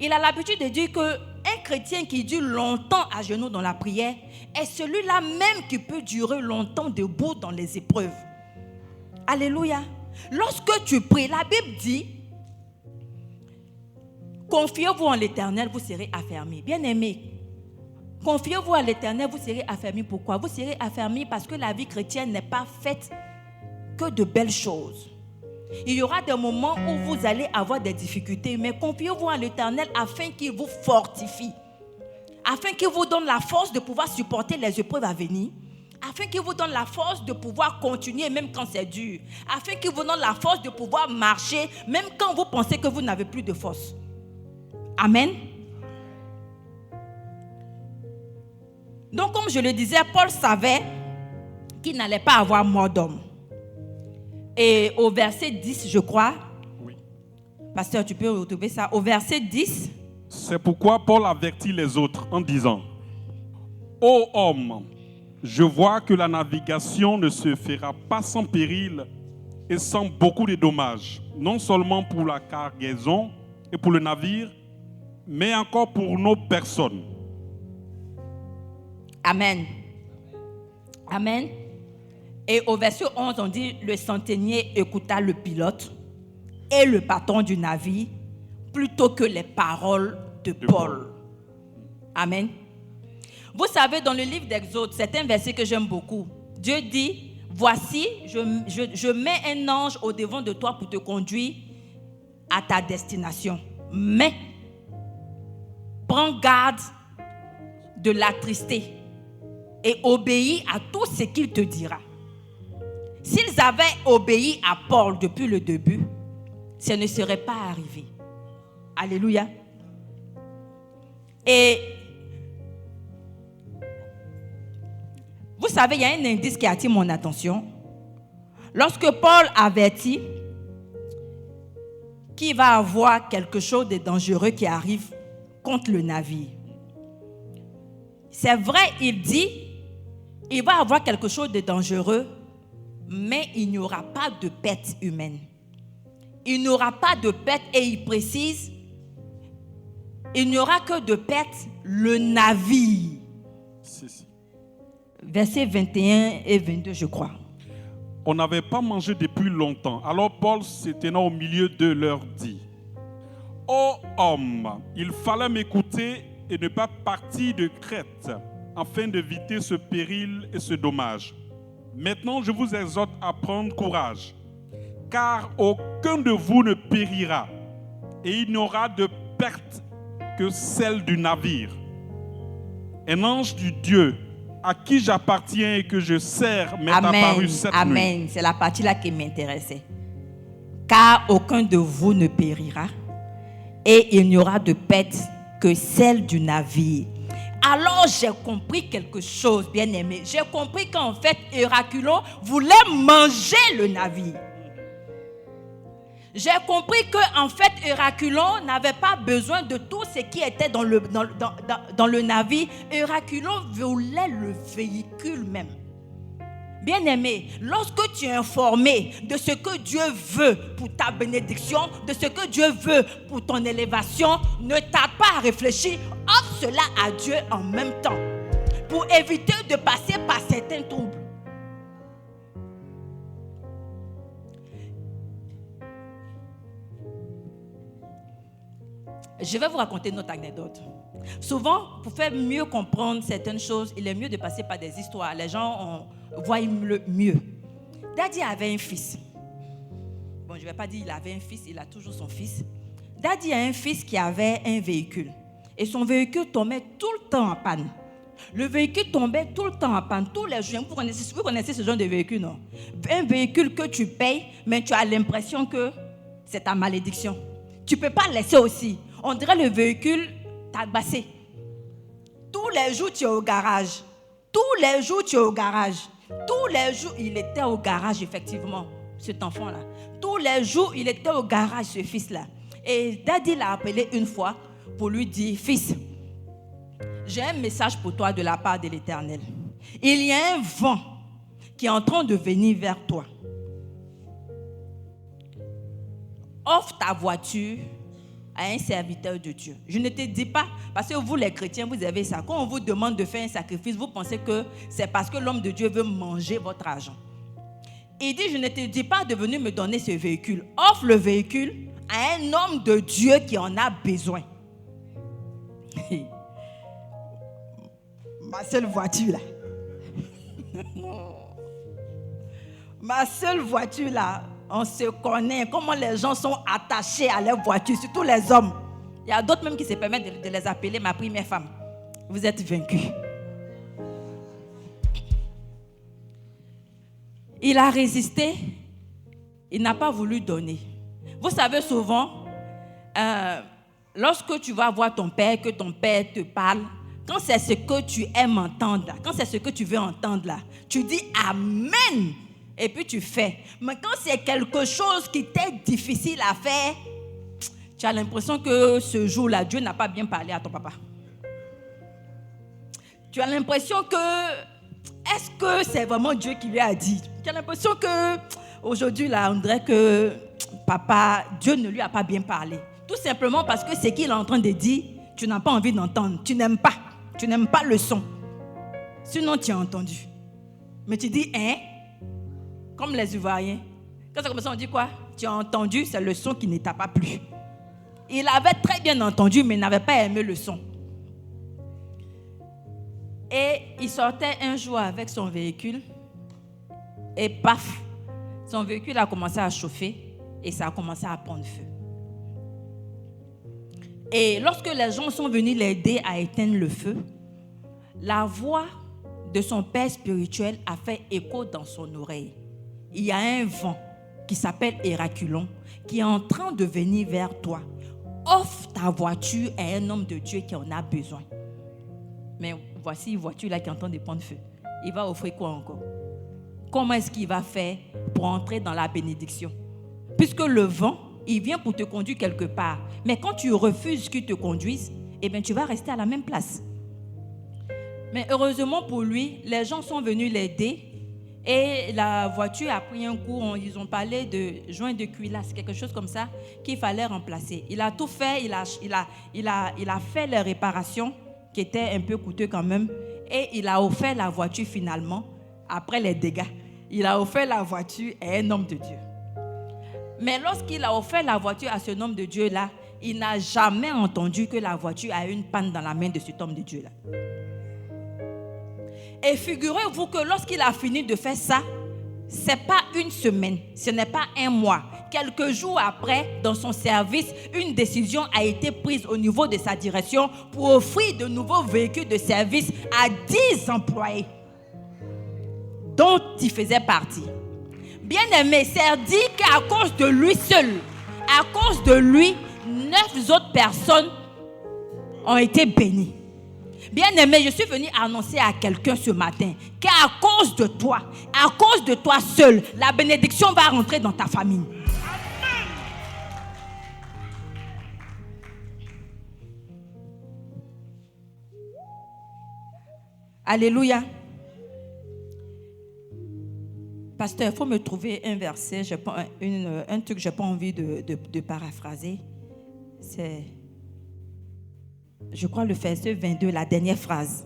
Il a l'habitude de dire qu'un chrétien qui dure longtemps à genoux dans la prière est celui-là même qui peut durer longtemps debout dans les épreuves. Alléluia. Lorsque tu pries, la Bible dit, confiez-vous en l'Éternel, vous serez affermis. Bien-aimés, confiez-vous à l'Éternel, vous serez affermis. Pourquoi? Vous serez affermis parce que la vie chrétienne n'est pas faite que de belles choses. Il y aura des moments où vous allez avoir des difficultés, mais confiez-vous à l'Éternel afin qu'il vous fortifie, afin qu'il vous donne la force de pouvoir supporter les épreuves à venir, afin qu'il vous donne la force de pouvoir continuer même quand c'est dur, afin qu'il vous donne la force de pouvoir marcher même quand vous pensez que vous n'avez plus de force. Amen. Donc, comme je le disais, Paul savait qu'il n'allait pas avoir mort d'homme. Et au verset 10, je crois,
Oui.
Pasteur, tu peux retrouver ça, au verset 10.
C'est pourquoi Paul avertit les autres en disant, « Ô homme, je vois que la navigation ne se fera pas sans péril et sans beaucoup de dommages, non seulement pour la cargaison et pour le navire, mais encore pour nos personnes. »
Amen. Amen. Et au verset 11, on dit, le centenier écouta le pilote et le patron du navire plutôt que les paroles de Paul. Amen. Vous savez, dans le livre d'Exode, c'est un verset que j'aime beaucoup. Dieu dit, voici, je mets un ange au devant de toi pour te conduire à ta destination. Mais, prends garde de l'attrister et obéis à tout ce qu'il te dira. S'ils avaient obéi à Paul depuis le début, ça ne serait pas arrivé. Alléluia. Et vous savez, il y a un indice qui attire mon attention. Lorsque Paul avertit qu'il va avoir quelque chose de dangereux qui arrive contre le navire. C'est vrai, il dit, il va avoir quelque chose de dangereux, mais il n'y aura pas de perte humaine. Il n'y aura pas de perte, et il précise, il n'y aura que de perte le navire. Versets 21 et 22, je crois.
On n'avait pas mangé depuis longtemps. Alors Paul, se tenant au milieu d'eux, leur dit, « Ô homme, il fallait m'écouter et ne pas partir de Crète, afin d'éviter ce péril et ce dommage. Maintenant, je vous exhorte à prendre courage, car aucun de vous ne périra, et il n'y aura de perte que celle du navire. Un ange du Dieu à qui j'appartiens et que je sers m'est apparu cette nuit. »
Amen. C'est la partie là qui m'intéressait. Car aucun de vous ne périra, et il n'y aura de perte que celle du navire. Alors j'ai compris quelque chose, bien aimé. J'ai compris qu'en fait, Héraculon voulait manger le navire. J'ai compris qu'en fait, Héraculon n'avait pas besoin de tout ce qui était dans le navire. Héraculon voulait le véhicule même. Bien aimé, lorsque tu es informé de ce que Dieu veut pour ta bénédiction, de ce que Dieu veut pour ton élévation, ne tarde pas à réfléchir, offre cela à Dieu en même temps, pour éviter de passer par certains troubles. Je vais vous raconter notre anecdote. Souvent, pour faire mieux comprendre certaines choses, il est mieux de passer par des histoires. Les gens voient mieux. Daddy avait un fils. Bon, je ne vais pas dire qu'il avait un fils, il a toujours son fils. Daddy a un fils qui avait un véhicule. Et son véhicule tombait tout le temps en panne. Le véhicule tombait tout le temps en panne. Tous les jours, vous connaissez ce genre de véhicule, non? Un véhicule que tu payes, mais tu as l'impression que c'est ta malédiction. Tu ne peux pas laisser aussi. On dirait le véhicule tabassé. Tous les jours, tu es au garage. Tous les jours, tu es au garage. Tous les jours, il était au garage, effectivement, cet enfant-là. Tous les jours, il était au garage, ce fils-là. Et Daddy l'a appelé une fois pour lui dire, fils, j'ai un message pour toi de la part de l'Éternel. Il y a un vent qui est en train de venir vers toi. Offre ta voiture à un serviteur de Dieu. Je ne te dis pas, parce que vous les chrétiens, vous avez ça. Quand on vous demande de faire un sacrifice, vous pensez que c'est parce que l'homme de Dieu veut manger votre argent. Il dit, je ne te dis pas de venir me donner ce véhicule. Offre le véhicule à un homme de Dieu qui en a besoin. Ma seule voiture là. Ma seule voiture là, on se connaît. Comment les gens sont attachés à leur voiture, surtout les hommes. Il y a d'autres même qui se permettent de les appeler ma première femme. Vous êtes vaincus. Il a résisté. Il n'a pas voulu donner. Vous savez souvent, lorsque tu vas voir ton père, que ton père te parle, quand c'est ce que tu aimes entendre là, quand c'est ce que tu veux entendre là, tu dis Amen et puis tu fais. Mais quand c'est quelque chose qui t'est difficile à faire, tu as l'impression que ce jour-là, Dieu n'a pas bien parlé à ton papa. Tu as l'impression que, est-ce que c'est vraiment Dieu qui lui a dit? Tu as l'impression que aujourd'hui là, on dirait que papa, Dieu ne lui a pas bien parlé. Tout simplement parce que ce qu'il est en train de dire, tu n'as pas envie d'entendre. Tu n'aimes pas. Tu n'aimes pas le son. Sinon, tu as entendu. Mais tu dis, hein? Comme les Ivoiriens. Quand c'est comme ça, on dit quoi? Tu as entendu, c'est le son qui ne t'a pas plu. Il avait très bien entendu, mais n'avait pas aimé le son. Et il sortait un jour avec son véhicule. Et paf, son véhicule a commencé à chauffer et ça a commencé à prendre feu. Et lorsque les gens sont venus l'aider à éteindre le feu, la voix de son père spirituel a fait écho dans son oreille. Il y a un vent qui s'appelle Héraculon qui est en train de venir vers toi. Offre ta voiture à un homme de Dieu qui en a besoin. Mais voici une voiture là qui est en train de prendre feu. Il va offrir quoi encore? Comment est-ce qu'il va faire pour entrer dans la bénédiction? Puisque le vent, il vient pour te conduire quelque part. Mais quand tu refuses qu'il te conduise, eh bien, tu vas rester à la même place. Mais heureusement pour lui, les gens sont venus l'aider et la voiture a pris un coup. Ils ont parlé de joint de cuirasse, quelque chose comme ça, qu'il fallait remplacer. Il a tout fait, il a fait les réparations qui étaient un peu coûteux quand même et il a offert la voiture finalement, après les dégâts. Il a offert la voiture à un homme de Dieu. Mais lorsqu'il a offert la voiture à ce homme de Dieu-là, il n'a jamais entendu que la voiture a une panne dans la main de cet homme de Dieu-là. Et figurez-vous que lorsqu'il a fini de faire ça, ce n'est pas une semaine, ce n'est pas un mois. Quelques jours après, dans son service, une décision a été prise au niveau de sa direction pour offrir de nouveaux véhicules de service à 10 employés dont il faisait partie. Bien aimé, c'est dit qu'à cause de lui seul, à cause de lui, 9 autres personnes ont été bénies. Bien aimé, je suis venu annoncer à quelqu'un ce matin qu'à cause de toi seul, la bénédiction va rentrer dans ta famille. Amen. Alléluia. Pasteur, il faut me trouver un verset, un truc que je n'ai pas envie de paraphraser. C'est, je crois, le verset 22, la dernière phrase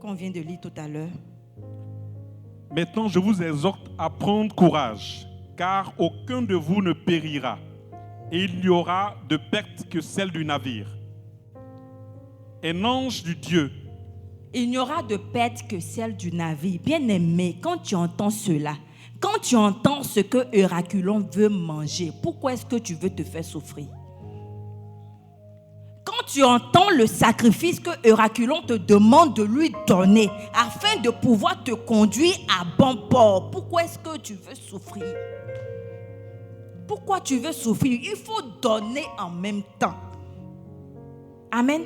qu'on vient de lire tout à l'heure.
Maintenant, je vous exhorte à prendre courage, car aucun de vous ne périra, et il n'y aura de perte que celle du navire. Un ange du Dieu.
Il n'y aura de perte que celle du navire. Bien aimé, quand tu entends cela, quand tu entends ce que Héraculon veut manger, pourquoi est-ce que tu veux te faire souffrir? Quand tu entends le sacrifice que Héraculon te demande de lui donner afin de pouvoir te conduire à bon port, pourquoi est-ce que tu veux souffrir? Pourquoi tu veux souffrir? Il faut donner en même temps. Amen.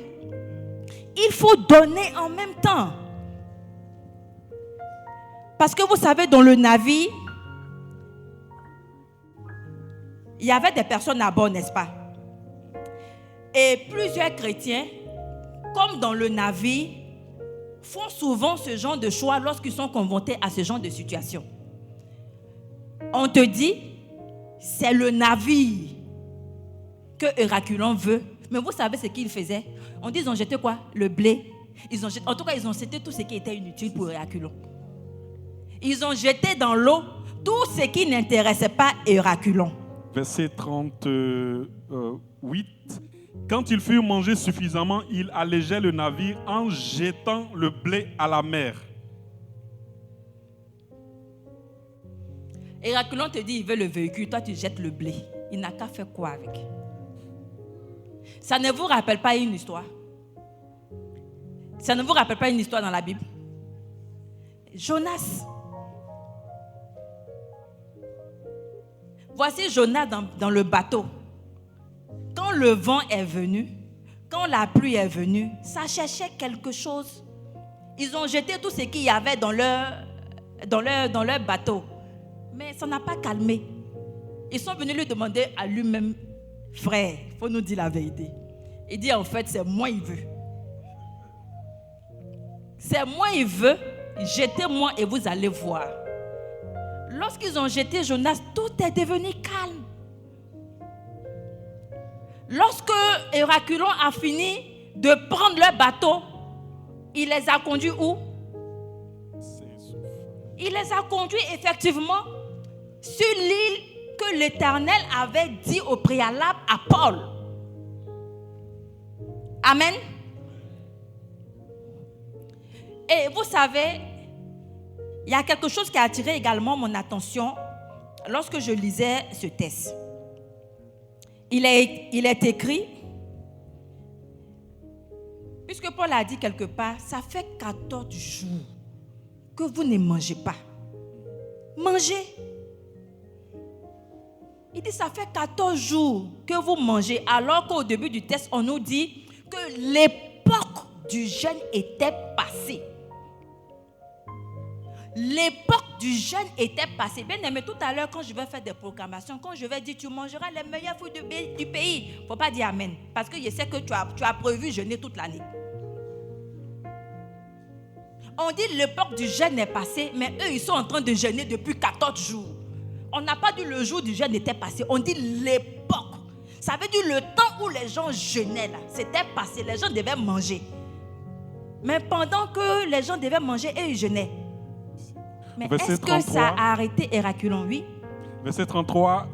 Il faut donner en même temps. Parce que vous savez, dans le navire, il y avait des personnes à bord, n'est-ce pas? Et plusieurs chrétiens, comme dans le navire, font souvent ce genre de choix lorsqu'ils sont confrontés à ce genre de situation. On te dit, c'est le navire que Héraculon veut. Mais vous savez ce qu'ils faisaient? On dit, ils ont jeté quoi? Le blé. En tout cas, ils ont jeté tout ce qui était inutile pour Héraculon. Ils ont jeté dans l'eau tout ce qui n'intéressait pas Héraculon.
Verset 38. Quand ils furent mangés suffisamment, ils allégeaient le navire en jetant le blé à la mer.
Héraculon te dit, il veut le véhicule, toi tu jettes le blé. Il n'a qu'à faire quoi avec? Ça ne vous rappelle pas une histoire? Ça ne vous rappelle pas une histoire dans la Bible? Jonas. Voici Jonas dans le bateau. Quand le vent est venu, quand la pluie est venue, ça cherchait quelque chose. Ils ont jeté tout ce qu'il y avait dans leur bateau. Mais ça n'a pas calmé. Ils sont venus lui demander à lui-même, frère, il faut nous dire la vérité. Il dit en fait, c'est moi il veut. C'est moi il veut, jetez-moi et vous allez voir. Lorsqu'ils ont jeté Jonas, tout est devenu calme. Lorsque Héraculon a fini de prendre leur bateau, il les a conduits où? Il les a conduits effectivement sur l'île que l'Éternel avait dit au préalable à Paul. Amen. Et vous savez, il y a quelque chose qui a attiré également mon attention lorsque je lisais ce texte. Il est écrit, puisque Paul a dit quelque part, ça fait 14 jours que vous ne mangez pas. Mangez. Il dit, ça fait 14 jours que vous mangez, alors qu'au début du texte, on nous dit que l'époque du jeûne était passée. L'époque du jeûne était passée. Bien aimé, tout à l'heure, quand je vais faire des proclamations, quand je vais dire tu mangeras les meilleurs fruits du pays, il ne faut pas dire amen. Parce que je sais que tu as prévu jeûner toute l'année. On dit l'époque du jeûne est passée, mais eux, ils sont en train de jeûner depuis 14 jours. On n'a pas dit le jour du jeûne était passé, on dit l'époque. Ça veut dire le temps où les gens jeûnaient là, c'était passé, les gens devaient manger. Mais pendant que les gens devaient manger, eux, ils jeûnaient. Mais est-ce que ça a arrêté Héraculon, oui?
Verset 33.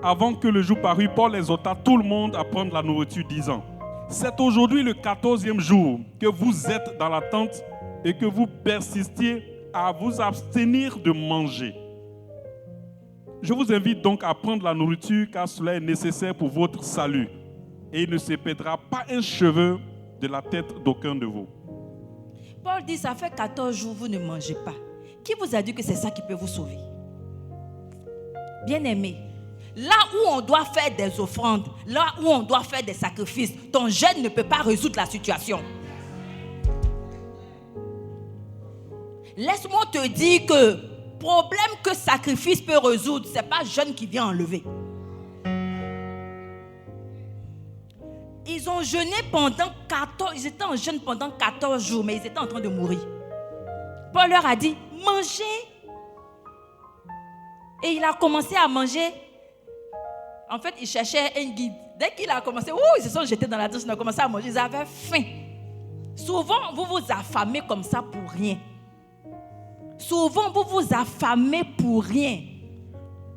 Avant que le jour parût, Paul exhorta tout le monde à prendre la nourriture, disant, c'est aujourd'hui le 14e jour que vous êtes dans la tente et que vous persistiez à vous abstenir de manger. Je vous invite donc à prendre la nourriture car cela est nécessaire pour votre salut. Et il ne se perdra pas un cheveu de la tête d'aucun de vous.
Paul dit, ça fait 14 jours vous ne mangez pas. Qui vous a dit que c'est ça qui peut vous sauver? Bien-aimé, là où on doit faire des offrandes, là où on doit faire des sacrifices, ton jeûne ne peut pas résoudre la situation. Laisse-moi te dire que problème que sacrifice peut résoudre, ce n'est pas jeûne qui vient enlever. Ils ont jeûné pendant 14, ils étaient en jeûne pendant 14 jours, mais ils étaient en train de mourir. Paul leur a dit, mangez. Et il a commencé à manger. En fait, il cherchait un guide. Dès qu'il a commencé, ils se sont jetés dans la douche, ils ont commencé à manger. Ils avaient faim. Souvent, vous vous affamez comme ça pour rien. Souvent, vous vous affamez pour rien.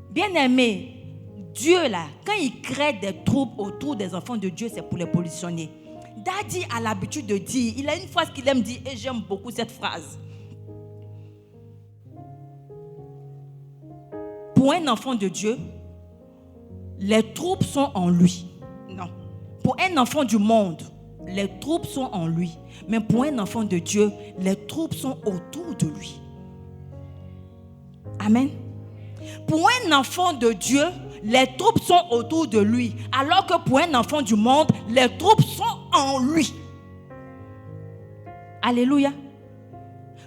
Bien-aimé, Dieu, là, quand il crée des troubles autour des enfants de Dieu, c'est pour les positionner. Daddy a l'habitude de dire, il a une phrase qu'il aime dire, et j'aime beaucoup cette phrase. Pour un enfant de Dieu, les troubles sont en lui. Non. Pour un enfant du monde, les troubles sont en lui. Mais pour un enfant de Dieu, les troubles sont autour de lui. Amen. Pour un enfant de Dieu, les troubles sont autour de lui. Alors que pour un enfant du monde, les troubles sont en lui. Alléluia.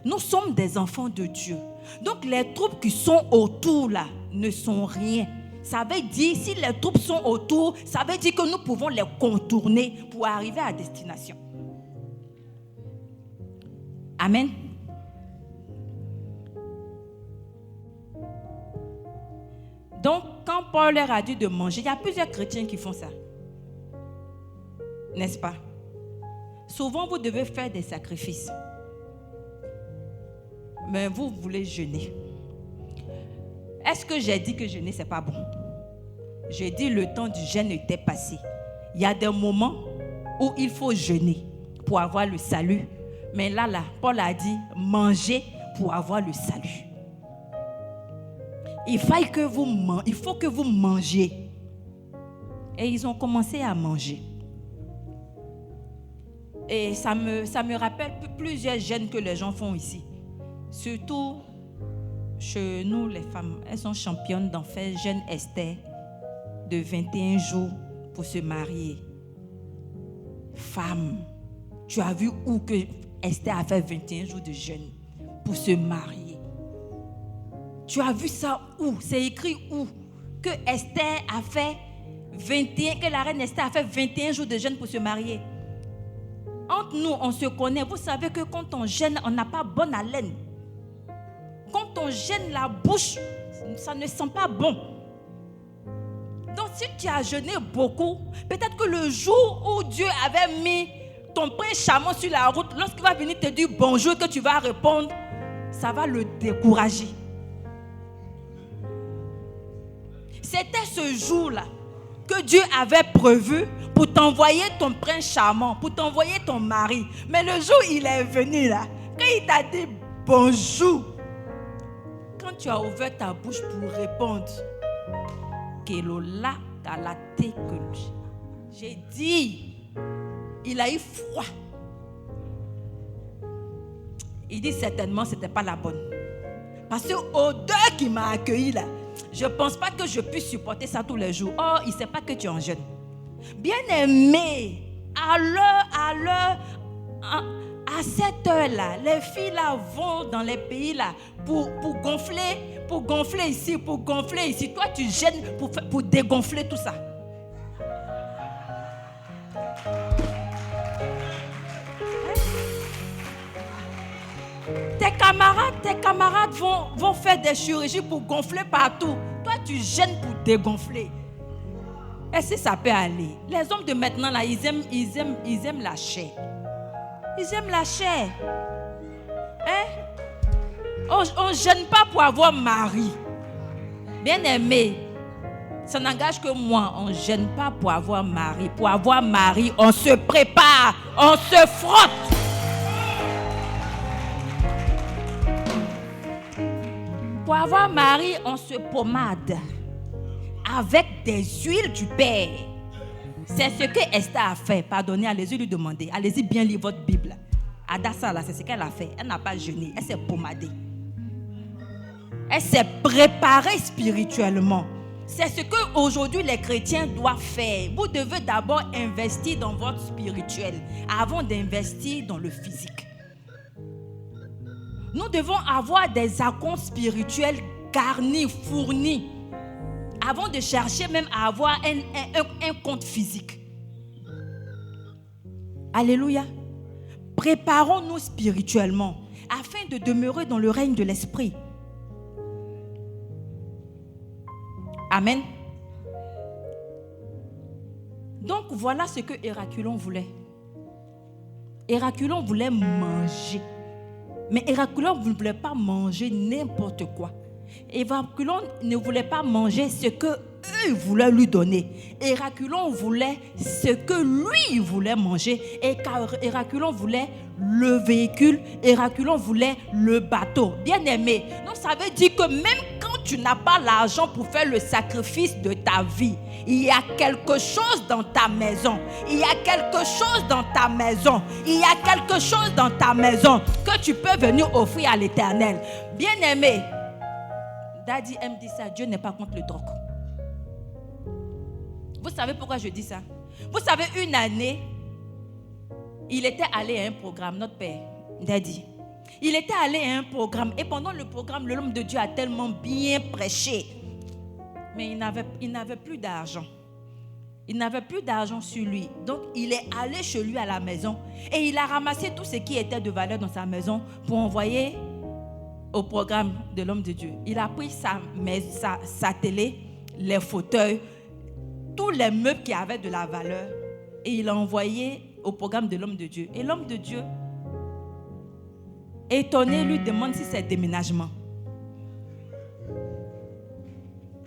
Nous sommes des enfants de Dieu. Donc les troupes qui sont autour là ne sont rien. Ça veut dire, si les troupes sont autour, ça veut dire que nous pouvons les contourner pour arriver à destination. Amen. Donc, quand Paul leur a dit de manger, il y a plusieurs chrétiens qui font ça. N'est-ce pas? Souvent, vous devez faire des sacrifices. Mais vous voulez jeûner. Est-ce que j'ai dit que jeûner, ce n'est pas bon? J'ai dit le temps du jeûne était passé. Il y a des moments où il faut jeûner pour avoir le salut. Mais là, Paul a dit manger pour avoir le salut. Il faut que vous mangiez. Et ils ont commencé à manger. Et ça me rappelle plusieurs jeûnes que les gens font ici. Surtout chez nous, les femmes, elles sont championnes d'en faire jeûne Esther de 21 jours pour se marier. Femme, tu as vu où que Esther a fait 21 jours de jeûne pour se marier? Tu as vu ça où? C'est écrit où? Que Esther a fait 21, que la reine Esther a fait 21 jours de jeûne pour se marier. Entre nous, on se connaît. Vous savez que quand on jeûne, on n'a pas bonne haleine. Quand on gêne la bouche, ça ne sent pas bon. Donc si tu as jeûné beaucoup, peut-être que le jour où Dieu avait mis ton prince chameau sur la route, lorsqu'il va venir te dire bonjour, que tu vas répondre, ça va le décourager. C'était ce jour-là que Dieu avait prévu pour t'envoyer ton prince charmant, pour t'envoyer ton mari. Mais le jour où il est venu là, quand il t'a dit bonjour, quand tu as ouvert ta bouche pour répondre, Kelola Kalate que j'ai dit, il a eu froid. Il dit certainement c'était pas la bonne. Parce que l'odeur qui m'a accueilli là, je ne pense pas que je puisse supporter ça tous les jours. Oh, il ne sait pas que tu es en jeûne. Bien-aimé, à cette heure-là, les filles là vont dans les pays là pour gonfler ici, pour gonfler ici. Toi, tu jeûnes pour dégonfler tout ça. Tes camarades vont faire des chirurgies pour gonfler partout. Toi, tu jeûnes pour dégonfler. Est-ce que ça peut aller? Les hommes de maintenant, là, ils aiment la chair. Ils aiment la chair. Hein? On ne jeûne pas pour avoir mari. Bien aimé, ça n'engage que moi. On ne jeûne pas pour avoir mari. Pour avoir mari, on se prépare, on se frotte. Pour avoir mari, on se pommade avec des huiles du Père. C'est ce que Esther a fait. Pardonnez, allez-y lui demander. Allez-y bien lire votre Bible. Adassa, là, c'est ce qu'elle a fait. Elle n'a pas jeûné, elle s'est pommadée. Elle s'est préparée spirituellement. C'est ce qu'aujourd'hui les chrétiens doivent faire. Vous devez d'abord investir dans votre spirituel avant d'investir dans le physique. Nous devons avoir des acomptes spirituels garnis, fournis, avant de chercher même à avoir un compte physique. Alléluia. Préparons-nous spirituellement afin de demeurer dans le règne de l'esprit. Amen. Donc voilà ce que Héraculon voulait. Héraculon voulait manger. Mais Héraculon ne voulait pas manger n'importe quoi. Héraculon ne voulait pas manger ce que eux voulaient lui donner. Héraculon voulait ce que lui voulait manger. Et car Héraculon voulait le véhicule, Héraculon voulait le bateau. Bien aimé, donc ça veut dire que même quand tu n'as pas l'argent pour faire le sacrifice de ta vie, il y a quelque chose dans ta maison. Il y a quelque chose dans ta maison. Il y a quelque chose dans ta maison que tu peux venir offrir à l'Éternel. Bien aimé, Daddy aime dire ça, Dieu n'est pas contre le troc. Vous savez pourquoi je dis ça? Vous savez, une année, il était allé à un programme, notre père, Daddy. Il était allé à un programme et pendant le programme, l'homme de Dieu a tellement bien prêché. Mais il n'avait plus d'argent. Il n'avait plus d'argent sur lui. Donc, il est allé chez lui à la maison et il a ramassé tout ce qui était de valeur dans sa maison pour envoyer au programme de l'homme de Dieu. Il a pris sa télé, les fauteuils, tous les meubles qui avaient de la valeur et il a envoyé au programme de l'homme de Dieu. Et l'homme de Dieu, étonné, lui demande si c'est déménagement.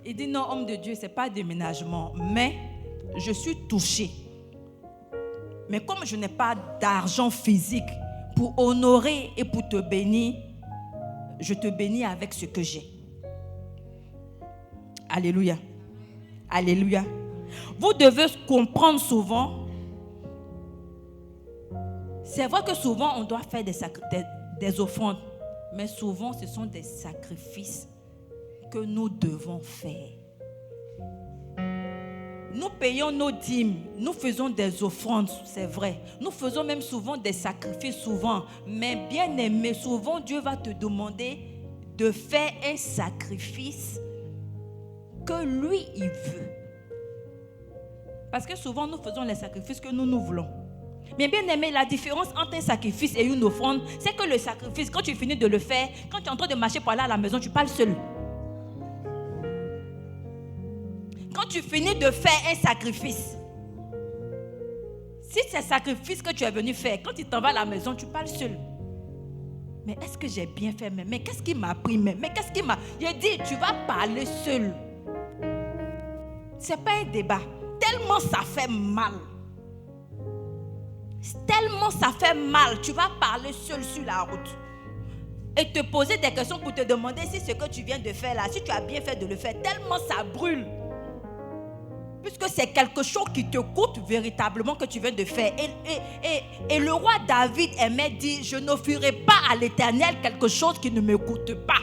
Il dit non, homme de Dieu, ce n'est pas déménagement, mais je suis touché. Mais comme je n'ai pas d'argent physique pour honorer et pour te bénir, je te bénis avec ce que j'ai. Alléluia. Alléluia. Vous devez comprendre souvent. C'est vrai que souvent on doit faire des offrandes, mais souvent ce sont des sacrifices que nous devons faire. Nous payons nos dîmes, nous faisons des offrandes, c'est vrai. Nous faisons même souvent des sacrifices, souvent. Mais bien aimé, souvent Dieu va te demander de faire un sacrifice que lui, il veut. Parce que souvent, nous faisons les sacrifices que nous voulons. Mais bien aimé, la différence entre un sacrifice et une offrande, c'est que le sacrifice, quand tu finis de le faire, quand tu es en train de marcher pour aller à la maison, tu parles seul. Quand tu finis de faire un sacrifice, si c'est un sacrifice que tu es venu faire, quand tu t'en vas à la maison, tu parles seul. Mais est-ce que j'ai bien fait? Mais qu'est-ce qui m'a pris? Mais qu'est-ce qui m'a... J'ai dit, tu vas parler seul. Ce n'est pas un débat. Tellement ça fait mal. Tellement ça fait mal. Tu vas parler seul sur la route. Et te poser des questions pour te demander si ce que tu viens de faire là, si tu as bien fait de le faire. Tellement ça brûle. Puisque c'est quelque chose qui te coûte véritablement que tu viens de faire. Et le roi David aimait dire, je n'offrirai pas à l'Éternel quelque chose qui ne me coûte pas.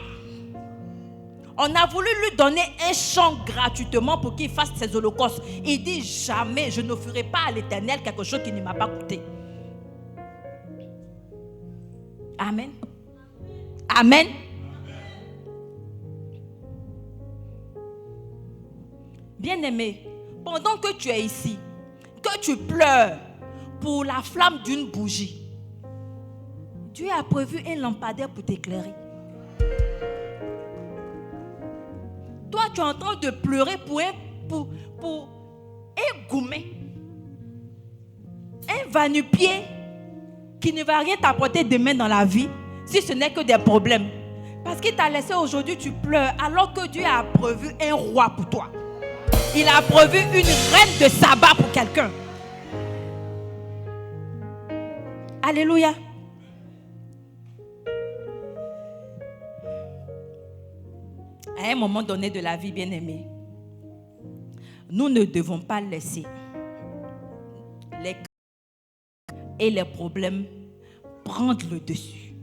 On a voulu lui donner un champ gratuitement pour qu'il fasse ses holocaustes. Il dit, jamais, je n'offrirai pas à l'Éternel quelque chose qui ne m'a pas coûté. Amen. Amen. Bien-aimé, pendant que tu es ici, que tu pleures pour la flamme d'une bougie, Dieu a prévu un lampadaire pour t'éclairer. Toi, tu es en train de pleurer pour un gourmet, un va-nu-pied qui ne va rien t'apporter demain dans la vie, si ce n'est que des problèmes. Parce qu'il t'a laissé aujourd'hui, tu pleures, alors que Dieu a prévu un roi pour toi. Il a prévu une reine de sabbat pour quelqu'un. Alléluia. À un moment donné de la vie, bien-aimée, nous ne devons pas laisser les et les problèmes prendre le dessus.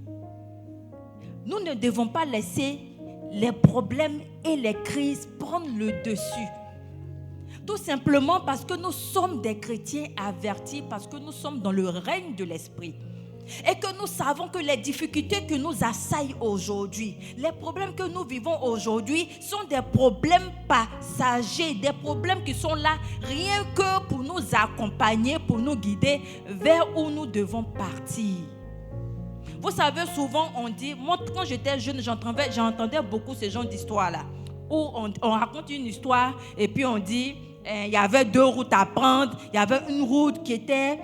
Nous ne devons pas laisser les problèmes et les crises prendre le dessus. Tout simplement parce que nous sommes des chrétiens avertis, parce que nous sommes dans le règne de l'esprit. Et que nous savons que les difficultés que nous assaillent aujourd'hui, les problèmes que nous vivons aujourd'hui sont des problèmes passagers, des problèmes qui sont là rien que pour nous accompagner, pour nous guider vers où nous devons partir. Vous savez, souvent on dit, moi quand j'étais jeune, j'entendais beaucoup ce genre d'histoires-là, où on raconte une histoire et puis on dit... il y avait 2 routes à prendre. Il y avait une route qui était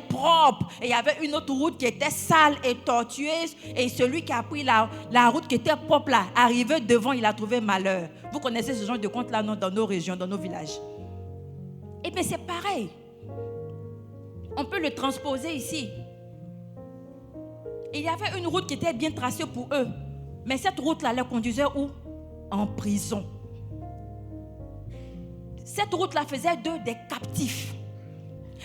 propre et il y avait une autre route qui était sale et tortueuse. Et celui qui a pris la route qui était propre là, arrivé devant, il a trouvé malheur. Vous connaissez ce genre de conte là dans nos régions, dans nos villages. Et bien c'est pareil. On peut le transposer ici. Il y avait une route qui était bien tracée pour eux. Mais cette route là les conduisait où? En prison. Cette route-là faisait d'eux des captifs.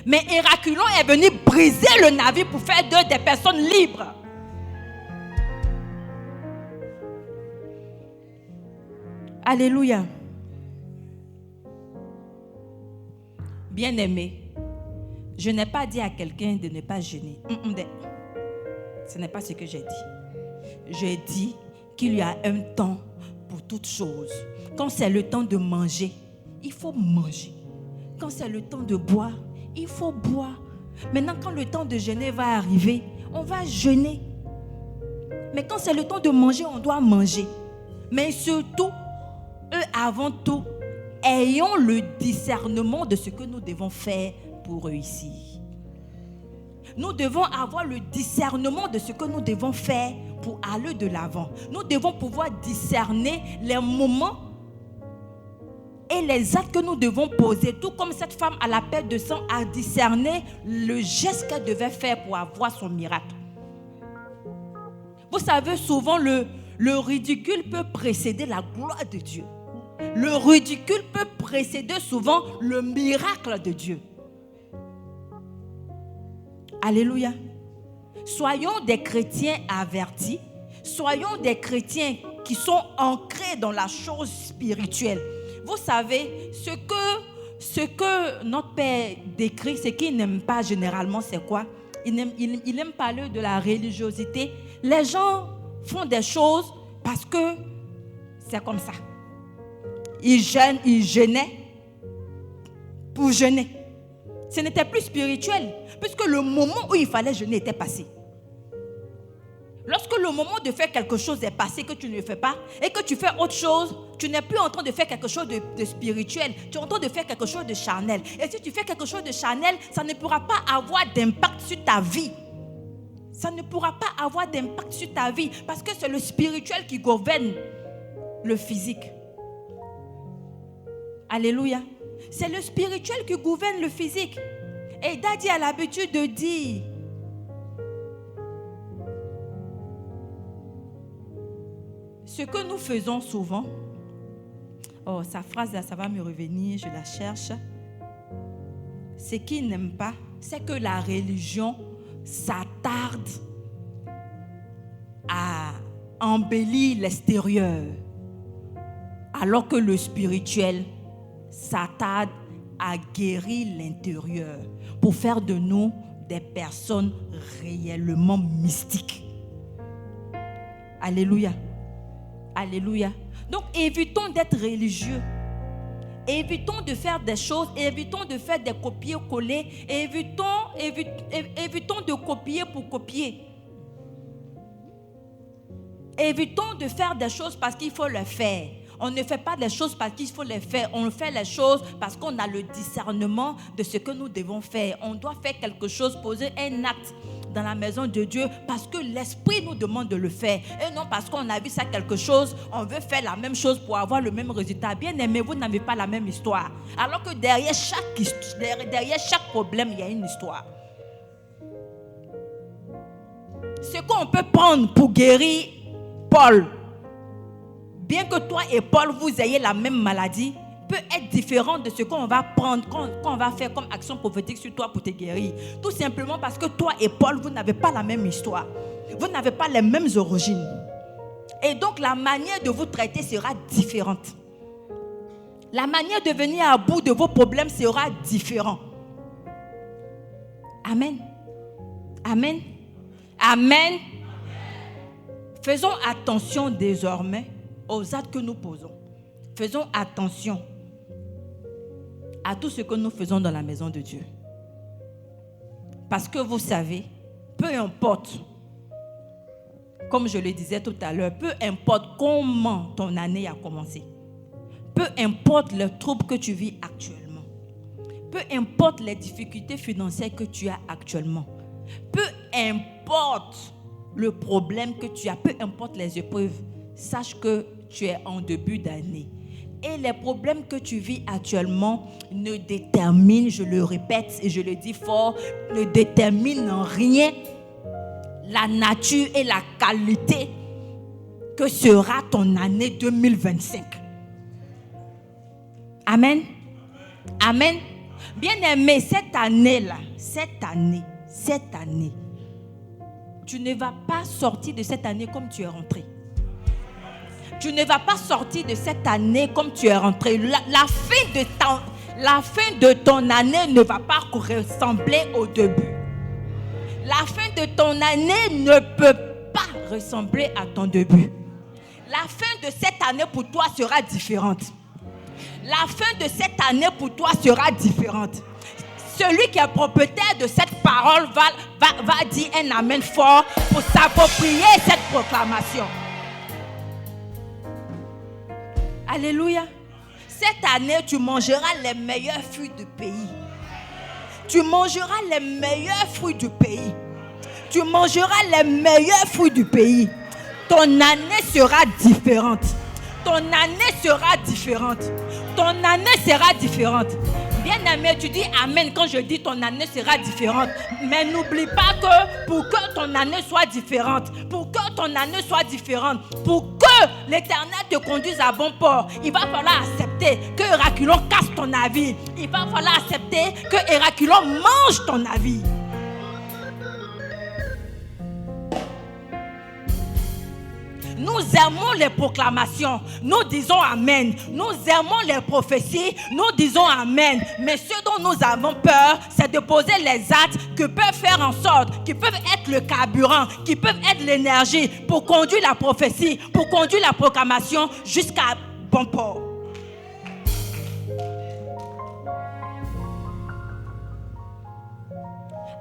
Mais Héraculon est venu briser le navire pour faire d'eux des personnes libres. Alléluia. Bien-aimé, je n'ai pas dit à quelqu'un de ne pas jeûner. Ce n'est pas ce que j'ai dit. j'ai dit qu'il y a un temps pour toutes choses. Quand c'est le temps de manger, il faut manger. Quand c'est le temps de boire, il faut boire. Maintenant, quand le temps de jeûner va arriver, on va jeûner. Mais quand c'est le temps de manger, on doit manger. Mais surtout, avant tout, ayons le discernement de ce que nous devons faire pour réussir. Nous devons avoir le discernement de ce que nous devons faire pour aller de l'avant. Nous devons pouvoir discerner les moments et les actes que nous devons poser, tout comme cette femme à la perte de sang a discerné le geste qu'elle devait faire pour avoir son miracle. Vous savez, souvent le ridicule peut précéder la gloire de Dieu. Le ridicule peut précéder souvent le miracle de Dieu. Alléluia. Soyons des chrétiens avertis. Soyons des chrétiens qui sont ancrés dans la chose spirituelle. Vous savez, ce que notre Père décrit, ce qu'il n'aime pas généralement, c'est quoi? Il aime parler de la religiosité. Les gens font des choses parce que c'est comme ça. Ils jeûnaient pour jeûner. Ce n'était plus spirituel, puisque le moment où il fallait jeûner était passé. Lorsque le moment de faire quelque chose est passé, que tu ne le fais pas, et que tu fais autre chose, tu n'es plus en train de faire quelque chose de spirituel, tu es en train de faire quelque chose de charnel. Et si tu fais quelque chose de charnel, ça ne pourra pas avoir d'impact sur ta vie. Ça ne pourra pas avoir d'impact sur ta vie, parce que c'est le spirituel qui gouverne le physique. Alléluia. C'est le spirituel qui gouverne le physique. Et Daddy a l'habitude de dire, ce que nous faisons souvent, sa phrase là, ça va me revenir, je la cherche. Ce qu'il n'aime pas, c'est que la religion s'attarde à embellir l'extérieur, alors que le spirituel s'attarde à guérir l'intérieur pour faire de nous des personnes réellement mystiques. Alléluia. Alléluia. Donc évitons d'être religieux. Évitons de faire des choses, évitons de faire des copier-coller, évitons de copier pour copier. Évitons de faire des choses parce qu'il faut les faire. On ne fait pas les choses parce qu'il faut les faire. On fait les choses parce qu'on a le discernement de ce que nous devons faire. On doit faire quelque chose, poser un acte dans la maison de Dieu parce que l'Esprit nous demande de le faire. Et non parce qu'on a vu ça quelque chose, on veut faire la même chose pour avoir le même résultat. Bien aimé, vous n'avez pas la même histoire. Alors que derrière chaque problème, il y a une histoire. Ce qu'on peut prendre pour guérir Paul, bien que toi et Paul, vous ayez la même maladie, peut être différent de ce qu'on va prendre, qu'on va faire comme action prophétique sur toi pour te guérir. Tout simplement parce que toi et Paul, vous n'avez pas la même histoire. Vous n'avez pas les mêmes origines. Et donc, la manière de vous traiter sera différente. La manière de venir à bout de vos problèmes sera différente. Amen. Amen. Amen. Faisons attention désormais aux actes que nous posons. Faisons attention à tout ce que nous faisons dans la maison de Dieu. Parce que vous savez, peu importe, comme je le disais tout à l'heure, peu importe comment ton année a commencé, peu importe le trouble que tu vis actuellement, peu importe les difficultés financières que tu as actuellement, peu importe le problème que tu as, peu importe les épreuves, sache que tu es en début d'année. Et les problèmes que tu vis actuellement ne déterminent, je le répète et je le dis fort, ne déterminent en rien la nature et la qualité que sera ton année 2025. Amen. Amen. Bien-aimé, cette année, tu ne vas pas sortir de cette année comme tu es rentré. Tu ne vas pas sortir de cette année comme tu es rentré. La fin de ton année ne va pas ressembler au début. La fin de ton année ne peut pas ressembler à ton début. La fin de cette année pour toi sera différente. La fin de cette année pour toi sera différente. Celui qui est propriétaire de cette parole va dire un amen fort pour s'approprier cette proclamation. Alléluia. Cette année, tu mangeras les meilleurs fruits du pays. Tu mangeras les meilleurs fruits du pays. Tu mangeras les meilleurs fruits du pays. Ton année sera différente. Ton année sera différente. Ton année sera différente. Bien-aimé, tu dis amen quand je dis ton année sera différente. Mais n'oublie pas que pour que ton année soit différente, pour que ton année soit différente, pour que l'Éternel te conduise à bon port, il va falloir accepter que Héraculon casse ton navire. Il va falloir accepter que Héraculon mange ton navire. Nous aimons les proclamations, nous disons amen. Nous aimons les prophéties, nous disons amen. Mais ce dont nous avons peur, c'est de poser les actes qui peuvent faire en sorte, qui peuvent être le carburant, qui peuvent être l'énergie pour conduire la prophétie, pour conduire la proclamation jusqu'à bon port.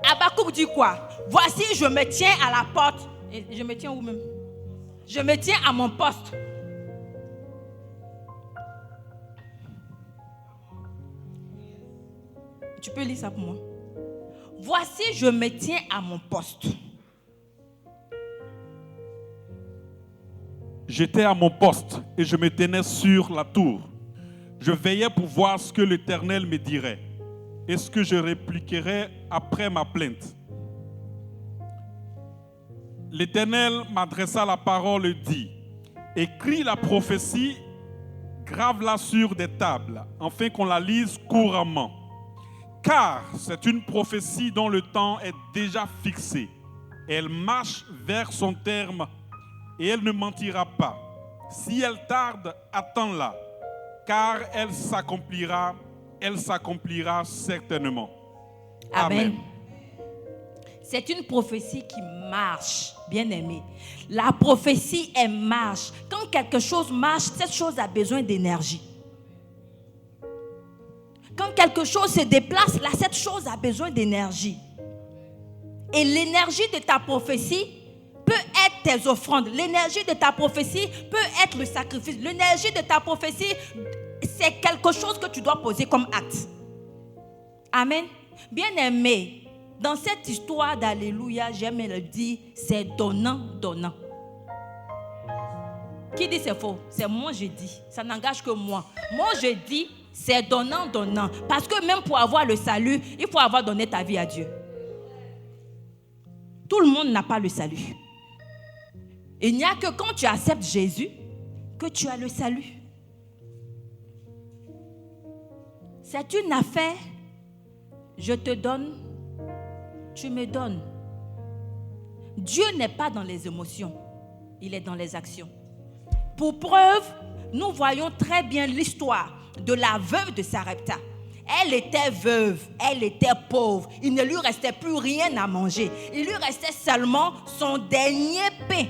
Habakkuk dit quoi? Voici, je me tiens à la porte. Et je me tiens où même? Je me tiens à mon poste. Tu peux lire ça pour moi? Voici, je me tiens à mon poste.
J'étais à mon poste et je me tenais sur la tour. Je veillais pour voir ce que l'Éternel me dirait et ce que je répliquerais après ma plainte. L'Éternel m'adressa la parole et dit: écris la prophétie, grave-la sur des tables, afin qu'on la lise couramment. Car c'est une prophétie dont le temps est déjà fixé. Elle marche vers son terme et elle ne mentira pas. Si elle tarde, attends-la, car elle s'accomplira certainement.
Amen. C'est une prophétie qui marche, bien-aimé. La prophétie, elle marche. Quand quelque chose marche, cette chose a besoin d'énergie. Quand quelque chose se déplace, là, cette chose a besoin d'énergie. Et l'énergie de ta prophétie peut être tes offrandes. L'énergie de ta prophétie peut être le sacrifice. L'énergie de ta prophétie, c'est quelque chose que tu dois poser comme acte. Amen. Bien-aimé, dans cette histoire d'Alléluia, j'aime le dire, c'est donnant, donnant. Qui dit c'est faux? C'est moi je dis. Ça n'engage que moi. Moi je dis, c'est donnant, donnant. Parce que même pour avoir le salut, il faut avoir donné ta vie à Dieu. Tout le monde n'a pas le salut. Il n'y a que quand tu acceptes Jésus que tu as le salut. C'est une affaire, je te donne, tu me donnes. Dieu n'est pas dans les émotions, il est dans les actions. Pour preuve, nous voyons très bien l'histoire de la veuve de Sarepta. Elle était veuve, elle était pauvre, il ne lui restait plus rien à manger. Il lui restait seulement son dernier pain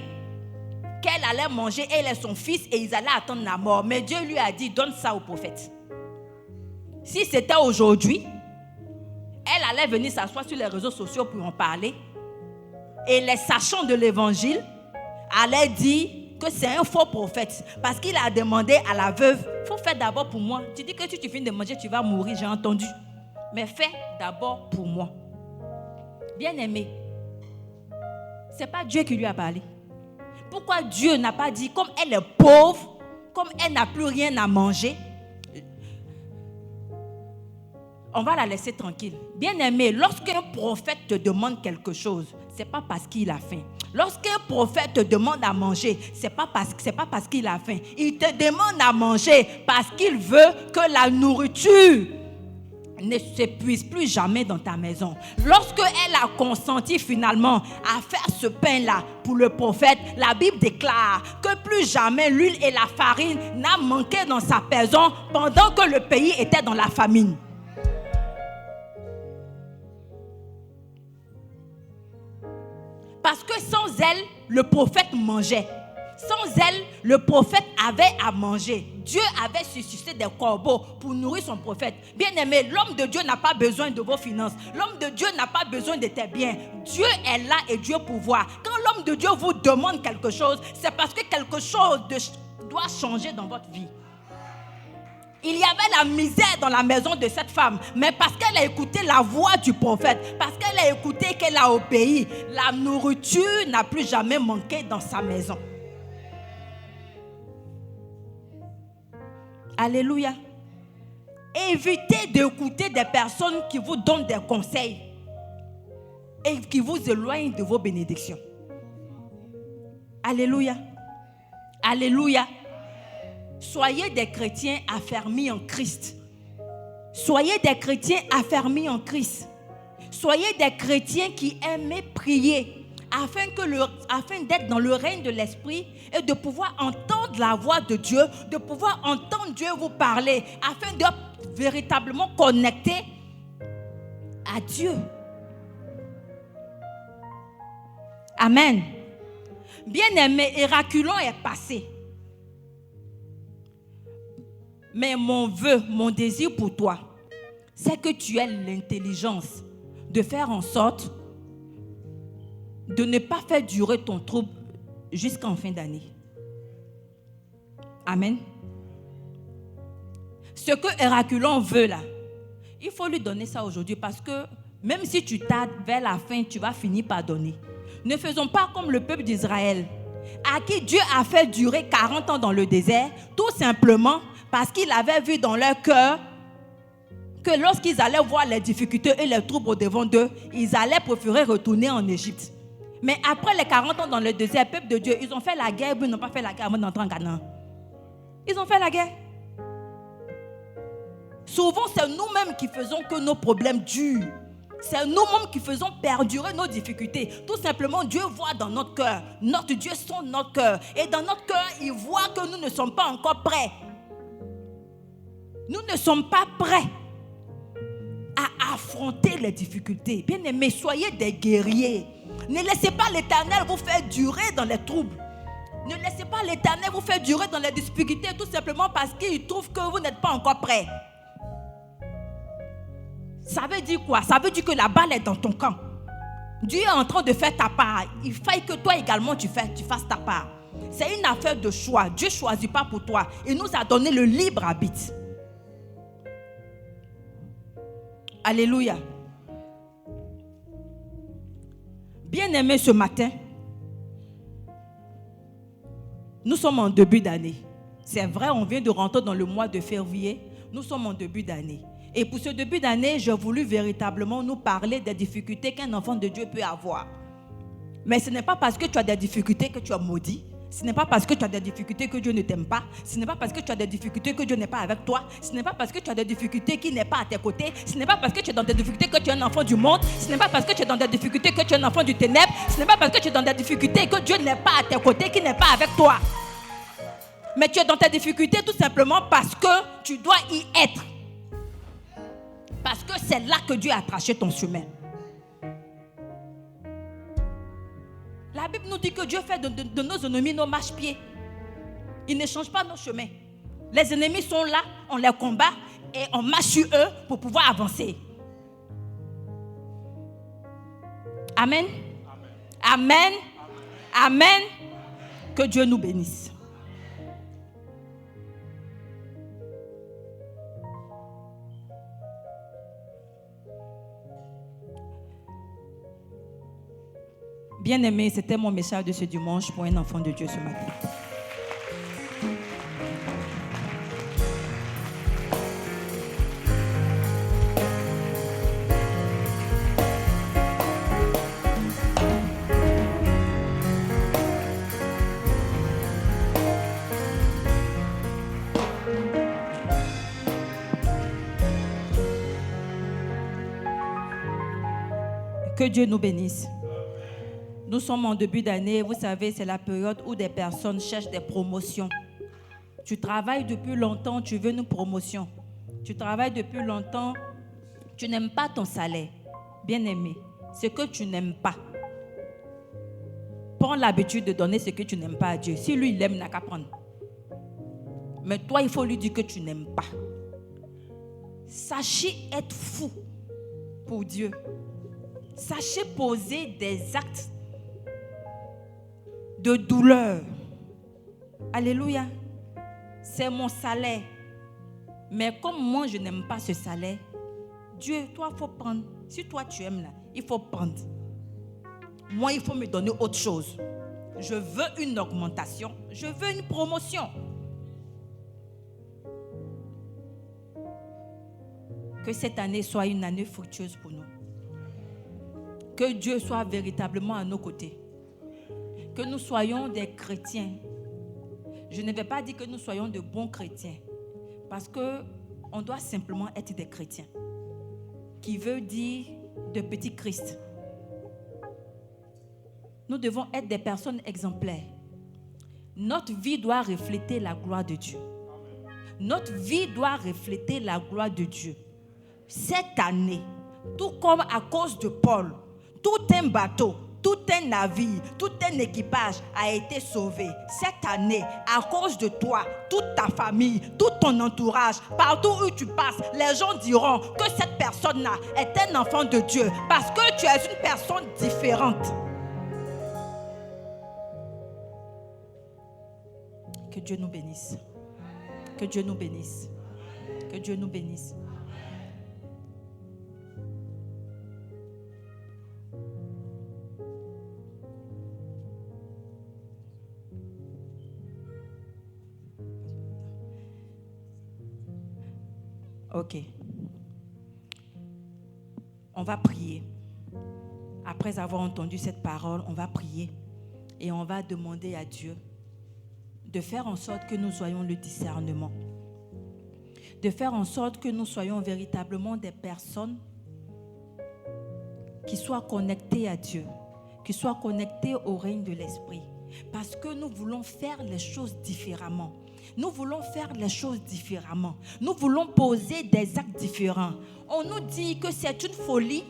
qu'elle allait manger, elle et son fils, et ils allaient attendre la mort. Mais Dieu lui a dit, donne ça au prophète. Si c'était aujourd'hui, elle allait venir s'asseoir sur les réseaux sociaux pour en parler. Et les sachants de l'évangile allaient dire que c'est un faux prophète. Parce qu'il a demandé à la veuve, il faut faire d'abord pour moi. Tu dis que si tu finis de manger, tu vas mourir, j'ai entendu. Mais fais d'abord pour moi. Bien-aimé, ce n'est pas Dieu qui lui a parlé. Pourquoi Dieu n'a pas dit, comme elle est pauvre, comme elle n'a plus rien à manger, on va la laisser tranquille. Bien-aimé, lorsqu'un prophète te demande quelque chose, ce n'est pas parce qu'il a faim. Lorsqu'un prophète te demande à manger, ce n'est pas parce qu'il a faim. Il te demande à manger parce qu'il veut que la nourriture ne s'épuise plus jamais dans ta maison. Lorsque elle a consenti finalement à faire ce pain-là pour le prophète, la Bible déclare que plus jamais l'huile et la farine n'a manqué dans sa maison pendant que le pays était dans la famine. Parce que que sans elle, le prophète mangeait. Sans elle, le prophète avait à manger. Dieu avait suscité des corbeaux pour nourrir son prophète. Bien-aimé, l'homme de Dieu n'a pas besoin de vos finances. L'homme de Dieu n'a pas besoin de tes biens. Dieu est là et Dieu pourvoit. Quand l'homme de Dieu vous demande quelque chose, c'est parce que quelque chose doit changer dans votre vie. Il y avait la misère dans la maison de cette femme, mais parce qu'elle a écouté la voix du prophète, parce qu'elle a écouté, qu'elle a obéi, la nourriture n'a plus jamais manqué dans sa maison. Alléluia. Évitez d'écouter des personnes qui vous donnent des conseils et qui vous éloignent de vos bénédictions. Alléluia. Alléluia. Soyez des chrétiens affermis en Christ. Soyez des chrétiens affermis en Christ. Soyez des chrétiens qui aiment prier afin d'être dans le règne de l'Esprit et de pouvoir entendre la voix de Dieu, de pouvoir entendre Dieu vous parler, afin d'être véritablement connecté à Dieu. Amen. Bien-aimé, Héraculon est passé. Mais mon vœu, mon désir pour toi, c'est que tu aies l'intelligence de faire en sorte de ne pas faire durer ton trouble jusqu'en fin d'année. Amen. Ce que Héraculon veut là, il faut lui donner ça aujourd'hui parce que même si tu tardes vers la fin, tu vas finir par donner. Ne faisons pas comme le peuple d'Israël, à qui Dieu a fait durer 40 ans dans le désert, tout simplement parce qu'il avait vu dans leur cœur que lorsqu'ils allaient voir les difficultés et les troubles au-devant d'eux, ils allaient préférer retourner en Égypte. Mais après les 40 ans dans le désert, le peuple de Dieu, ils ont fait la guerre, mais ils n'ont pas fait la guerre avant d'entrer en Canaan. Ils ont fait la guerre. Souvent, c'est nous-mêmes qui faisons que nos problèmes durent. C'est nous-mêmes qui faisons perdurer nos difficultés. Tout simplement, Dieu voit dans notre cœur. Notre Dieu sonde notre cœur. Et dans notre cœur, il voit que nous ne sommes pas encore prêts. Nous ne sommes pas prêts à affronter les difficultés. Bien-aimés, soyez des guerriers. Ne laissez pas l'Éternel vous faire durer dans les troubles. Ne laissez pas l'Éternel vous faire durer dans les difficultés tout simplement parce qu'il trouve que vous n'êtes pas encore prêts. Ça veut dire quoi? Ça veut dire que la balle est dans ton camp. Dieu est en train de faire ta part. Il faut que toi également tu fasses ta part. C'est une affaire de choix. Dieu ne choisit pas pour toi. Il nous a donné le libre arbitre. Alléluia. Bien-aimés, ce matin, nous sommes en début d'année. C'est vrai, on vient de rentrer dans le mois de février. Nous sommes en début d'année. Et pour ce début d'année, j'ai voulu véritablement nous parler des difficultés qu'un enfant de Dieu peut avoir. Mais ce n'est pas parce que tu as des difficultés que tu es maudit. Ce n'est pas parce que tu as des difficultés que Dieu ne t'aime pas. Ce n'est pas parce que tu as des difficultés que Dieu n'est pas avec toi. Ce n'est pas parce que tu as des difficultés qu'il n'est pas à tes côtés. Ce n'est pas parce que tu es dans des difficultés que tu es un enfant du monde. Ce n'est pas parce que tu es dans des difficultés que tu es un enfant du ténèbre. Ce n'est pas parce que tu es dans des difficultés que Dieu n'est pas à tes côtés, qu'il n'est pas avec toi. Mais tu es dans tes difficultés tout simplement parce que tu dois y être. Parce que c'est là que Dieu a tracé ton chemin. La Bible nous dit que Dieu fait de nos ennemis nos marchepieds. Il ne change pas nos chemins. Les ennemis sont là, on les combat et on marche sur eux pour pouvoir avancer. Amen. Amen. Amen. Que Dieu nous bénisse. Bien-aimé, c'était mon message de ce dimanche pour un enfant de Dieu ce matin. Que Dieu nous bénisse. Nous sommes en début d'année, vous savez, c'est la période où des personnes cherchent des promotions. Tu travailles depuis longtemps, tu veux une promotion. Tu travailles depuis longtemps, tu n'aimes pas ton salaire. Bien-aimé, ce que tu n'aimes pas, prends l'habitude de donner ce que tu n'aimes pas à Dieu. Si lui, il aime, il n'a qu'à prendre. Mais toi, il faut lui dire que tu n'aimes pas. Sachez être fou pour Dieu. Sachez poser des actes de douleur. Alléluia. C'est mon salaire. Mais comme moi, je n'aime pas ce salaire, Dieu, toi, il faut prendre. Si toi, tu aimes là, il faut prendre. Moi, il faut me donner autre chose. Je veux une augmentation. Je veux une promotion. Que cette année soit une année fructueuse pour nous. Que Dieu soit véritablement à nos côtés. Que nous soyons des chrétiens. Je ne vais pas dire que nous soyons de bons chrétiens. Parce qu'on doit simplement être des chrétiens. Qui veut dire de petits Christ. Nous devons être des personnes exemplaires. Notre vie doit refléter la gloire de Dieu. Notre vie doit refléter la gloire de Dieu. Cette année, tout comme à cause de Paul, tout un bateau, tout un navire, tout un équipage a été sauvé. Cette année, à cause de toi, toute ta famille, tout ton entourage, partout où tu passes, les gens diront que cette personne-là est un enfant de Dieu parce que tu es une personne différente. Que Dieu nous bénisse. Que Dieu nous bénisse. Que Dieu nous bénisse. Ok. On va prier. Après avoir entendu cette parole, on va prier et on va demander à Dieu de faire en sorte que nous soyons le discernement. De faire en sorte que nous soyons véritablement des personnes qui soient connectées à Dieu, qui soient connectées au règne de l'Esprit. Parce que nous voulons faire les choses différemment. Nous voulons faire les choses différemment. Nous voulons poser des actes différents. On nous dit que c'est une folie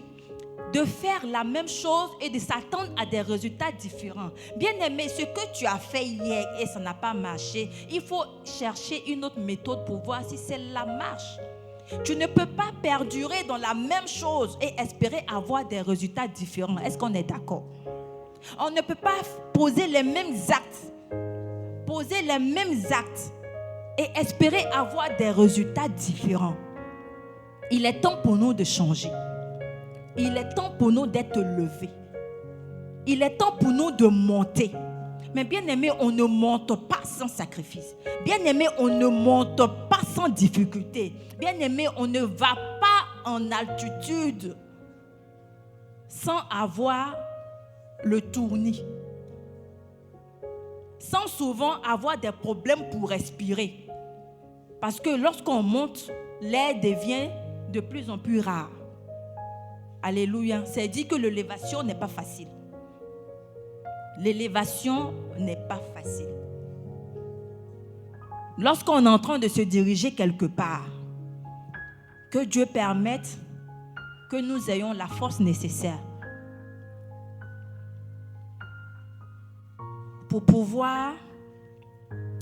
de faire la même chose et de s'attendre à des résultats différents. Bien-aimé, ce que tu as fait hier et ça n'a pas marché, il faut chercher une autre méthode pour voir si celle-là marche. Tu ne peux pas perdurer dans la même chose et espérer avoir des résultats différents. Est-ce qu'on est d'accord? On ne peut pas poser les mêmes actes, et espérer avoir des résultats différents. Il est temps pour nous de changer. Il est temps pour nous d'être levés. Il est temps pour nous de monter. Mais bien aimé, on ne monte pas sans sacrifice. Bien aimé, on ne monte pas sans difficulté. Bien aimé, on ne va pas en altitude sans avoir le tournis. Sans souvent avoir des problèmes pour respirer. Parce que lorsqu'on monte, l'air devient de plus en plus rare. Alléluia. C'est dit que l'élévation n'est pas facile. L'élévation n'est pas facile. Lorsqu'on est en train de se diriger quelque part, que Dieu permette que nous ayons la force nécessaire pour pouvoir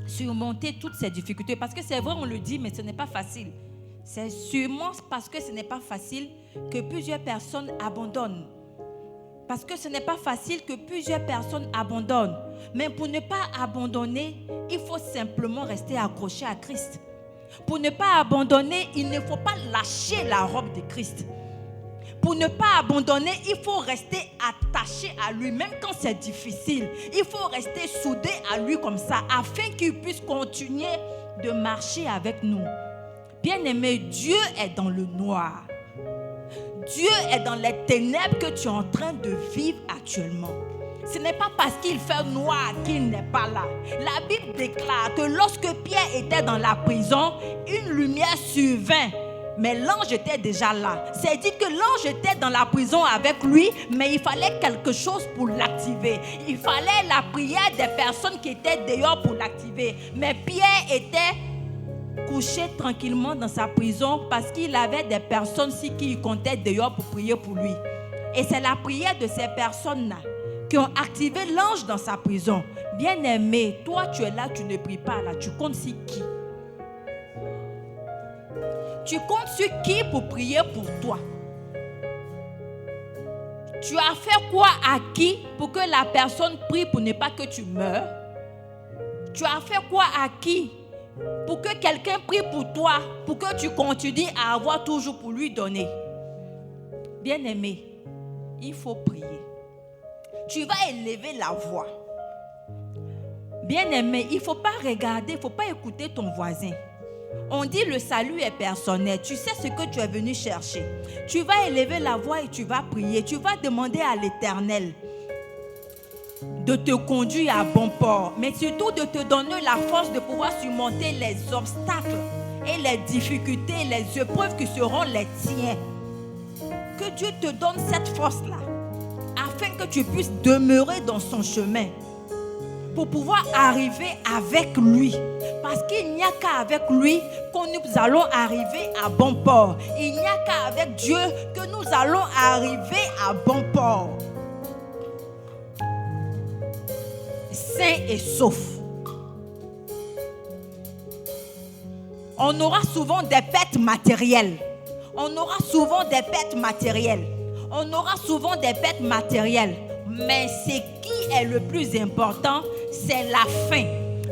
surmonter toutes ces difficultés. Parce que c'est vrai, on le dit, mais ce n'est pas facile. C'est sûrement parce que ce n'est pas facile que plusieurs personnes abandonnent. Parce que ce n'est pas facile que plusieurs personnes abandonnent. Mais pour ne pas abandonner, il faut simplement rester accroché à Christ. Pour ne pas abandonner, il ne faut pas lâcher la robe de Christ. Pour ne pas abandonner, il faut rester attaché à lui, même quand c'est difficile. Il faut rester soudé à lui comme ça, afin qu'il puisse continuer de marcher avec nous. Bien-aimé, Dieu est dans le noir. Dieu est dans les ténèbres que tu es en train de vivre actuellement. Ce n'est pas parce qu'il fait noir qu'il n'est pas là. La Bible déclare que lorsque Pierre était dans la prison, une lumière survint. Mais l'ange était déjà là. C'est dit que l'ange était dans la prison avec lui, mais il fallait quelque chose pour l'activer. Il fallait la prière des personnes qui étaient dehors pour l'activer. Mais Pierre était couché tranquillement dans sa prison parce qu'il avait des personnes qui comptaient dehors pour prier pour lui. Et c'est la prière de ces personnes-là qui ont activé l'ange dans sa prison. Bien-aimé, toi tu es là, tu ne pries pas là, tu comptes sur qui? Tu comptes sur qui pour prier pour toi? Tu as fait quoi à qui pour que la personne prie pour ne pas que tu meurs? Tu as fait quoi à qui pour que quelqu'un prie pour toi, pour que tu continues à avoir toujours pour lui donner? Bien-aimé, il faut prier. Tu vas élever la voix. Bien-aimé, il ne faut pas regarder, il ne faut pas écouter ton voisin. On dit le salut est personnel. Tu sais ce que tu es venu chercher. Tu vas élever la voix et tu vas prier. Tu vas demander à l'Éternel de te conduire à bon port, mais surtout de te donner la force de pouvoir surmonter les obstacles et les difficultés, les épreuves qui seront les tiens. Que Dieu te donne cette force-là, afin que tu puisses demeurer dans son chemin, pour pouvoir arriver avec lui. Parce qu'il n'y a qu'avec lui que nous allons arriver à bon port. Il n'y a qu'avec Dieu que nous allons arriver à bon port. Sain et sauf. On aura souvent des pertes matérielles. On aura souvent des pertes matérielles. On aura souvent des pertes matérielles. Mais ce qui est le plus important, c'est la fin.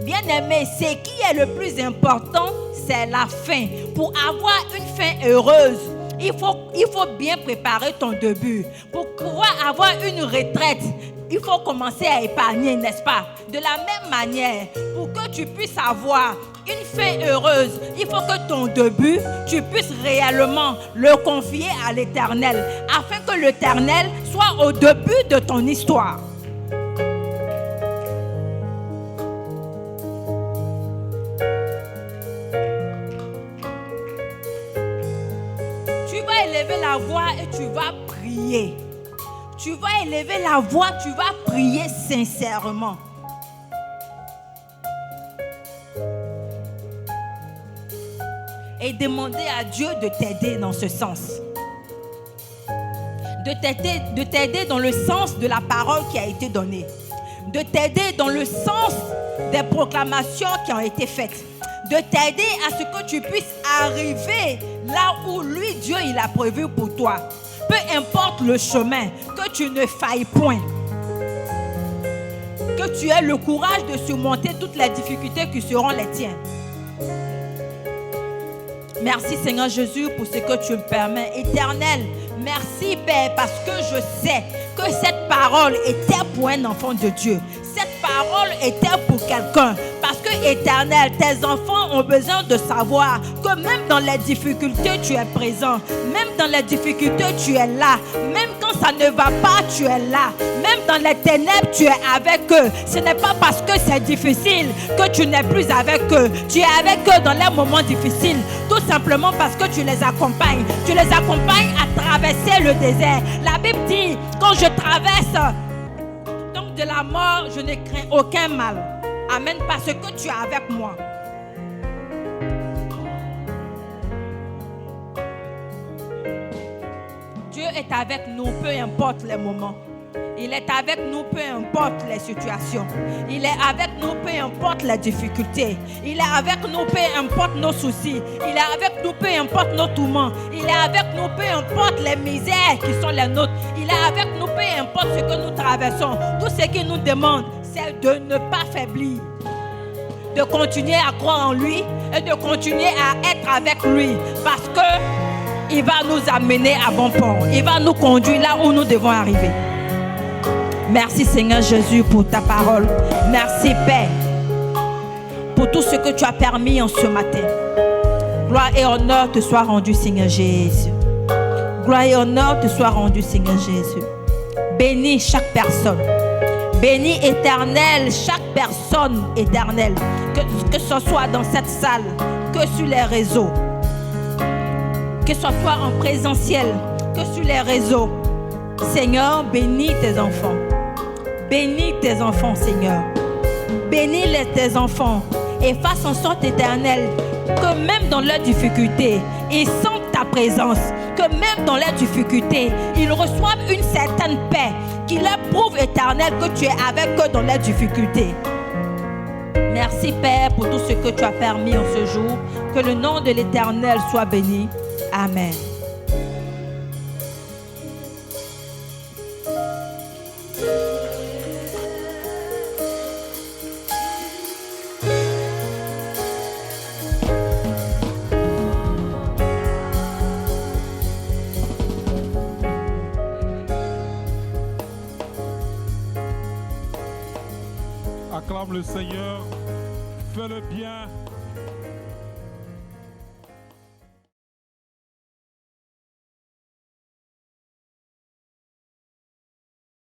Bien-aimé, ce qui est le plus important, c'est la fin. Pour avoir une fin heureuse, il faut bien préparer ton début. Pour pouvoir avoir une retraite, il faut commencer à épargner, n'est-ce pas? De la même manière, pour que tu puisses avoir une fin heureuse, il faut que ton début, tu puisses réellement le confier à l'Éternel, afin que l'Éternel soit au début de ton histoire. Tu vas élever la voix et tu vas prier. Tu vas élever la voix, tu vas prier sincèrement. Et demander à Dieu de t'aider dans ce sens. De t'aider dans le sens de la parole qui a été donnée. De t'aider dans le sens des proclamations qui ont été faites. De t'aider à ce que tu puisses arriver là où lui, Dieu, il a prévu pour toi. Peu importe le chemin, que tu ne failles point. Que tu aies le courage de surmonter toutes les difficultés qui seront les tiennes. Merci Seigneur Jésus pour ce que tu me permets. Éternel, merci Père parce que je sais que cette parole était pour un enfant de Dieu. Cette parole était pour quelqu'un. Parce que Éternel, tes enfants ont besoin de savoir que même dans les difficultés, tu es présent. Même dans les difficultés, tu es là. Même quand ça ne va pas, tu es là. Même dans les ténèbres, tu es avec eux. Ce n'est pas parce que c'est difficile que tu n'es plus avec eux. Tu es avec eux dans les moments difficiles. Tout simplement parce que tu les accompagnes. Tu les accompagnes à traverser le désert. La Bible dit, quand je traverse donc de la mort, je ne crains aucun mal. Amen, parce que tu es avec moi. Dieu est avec nous, peu importe les moments. Il est avec nous, peu importe les situations. Il est avec nous, peu importe les difficultés. Il est avec nous, peu importe nos soucis. Il est avec nous, peu importe nos tourments. Il est avec nous, peu importe les misères qui sont les nôtres. Il est avec nous, peu importe ce que nous traversons. Tout ce qu'il nous demande, c'est de ne pas faiblir. De continuer à croire en lui et de continuer à être avec lui. Parce que il va nous amener à bon port. Il va nous conduire là où nous devons arriver. Merci Seigneur Jésus pour ta parole. Merci Père pour tout ce que tu as permis en ce matin. Gloire et honneur te soit rendu Seigneur Jésus. Gloire et honneur te soit rendu Seigneur Jésus. Bénis chaque personne. Bénis Éternel chaque personne éternelle. Que ce soit dans cette salle, que sur les réseaux. Que ce soit en présentiel, que sur les réseaux. Seigneur, bénis tes enfants. Bénis tes enfants, Seigneur. Bénis tes enfants. Et fasse en sorte, Éternel, que même dans leurs difficultés, ils sentent ta ta présence, que même dans les difficultés, ils reçoivent une certaine paix qui leur prouve, Éternel, que tu es avec eux dans les difficultés. Merci Père pour tout ce que tu as permis en ce jour. Que le nom de l'Éternel soit béni. Amen.
Acclame le Seigneur, fais-le bien.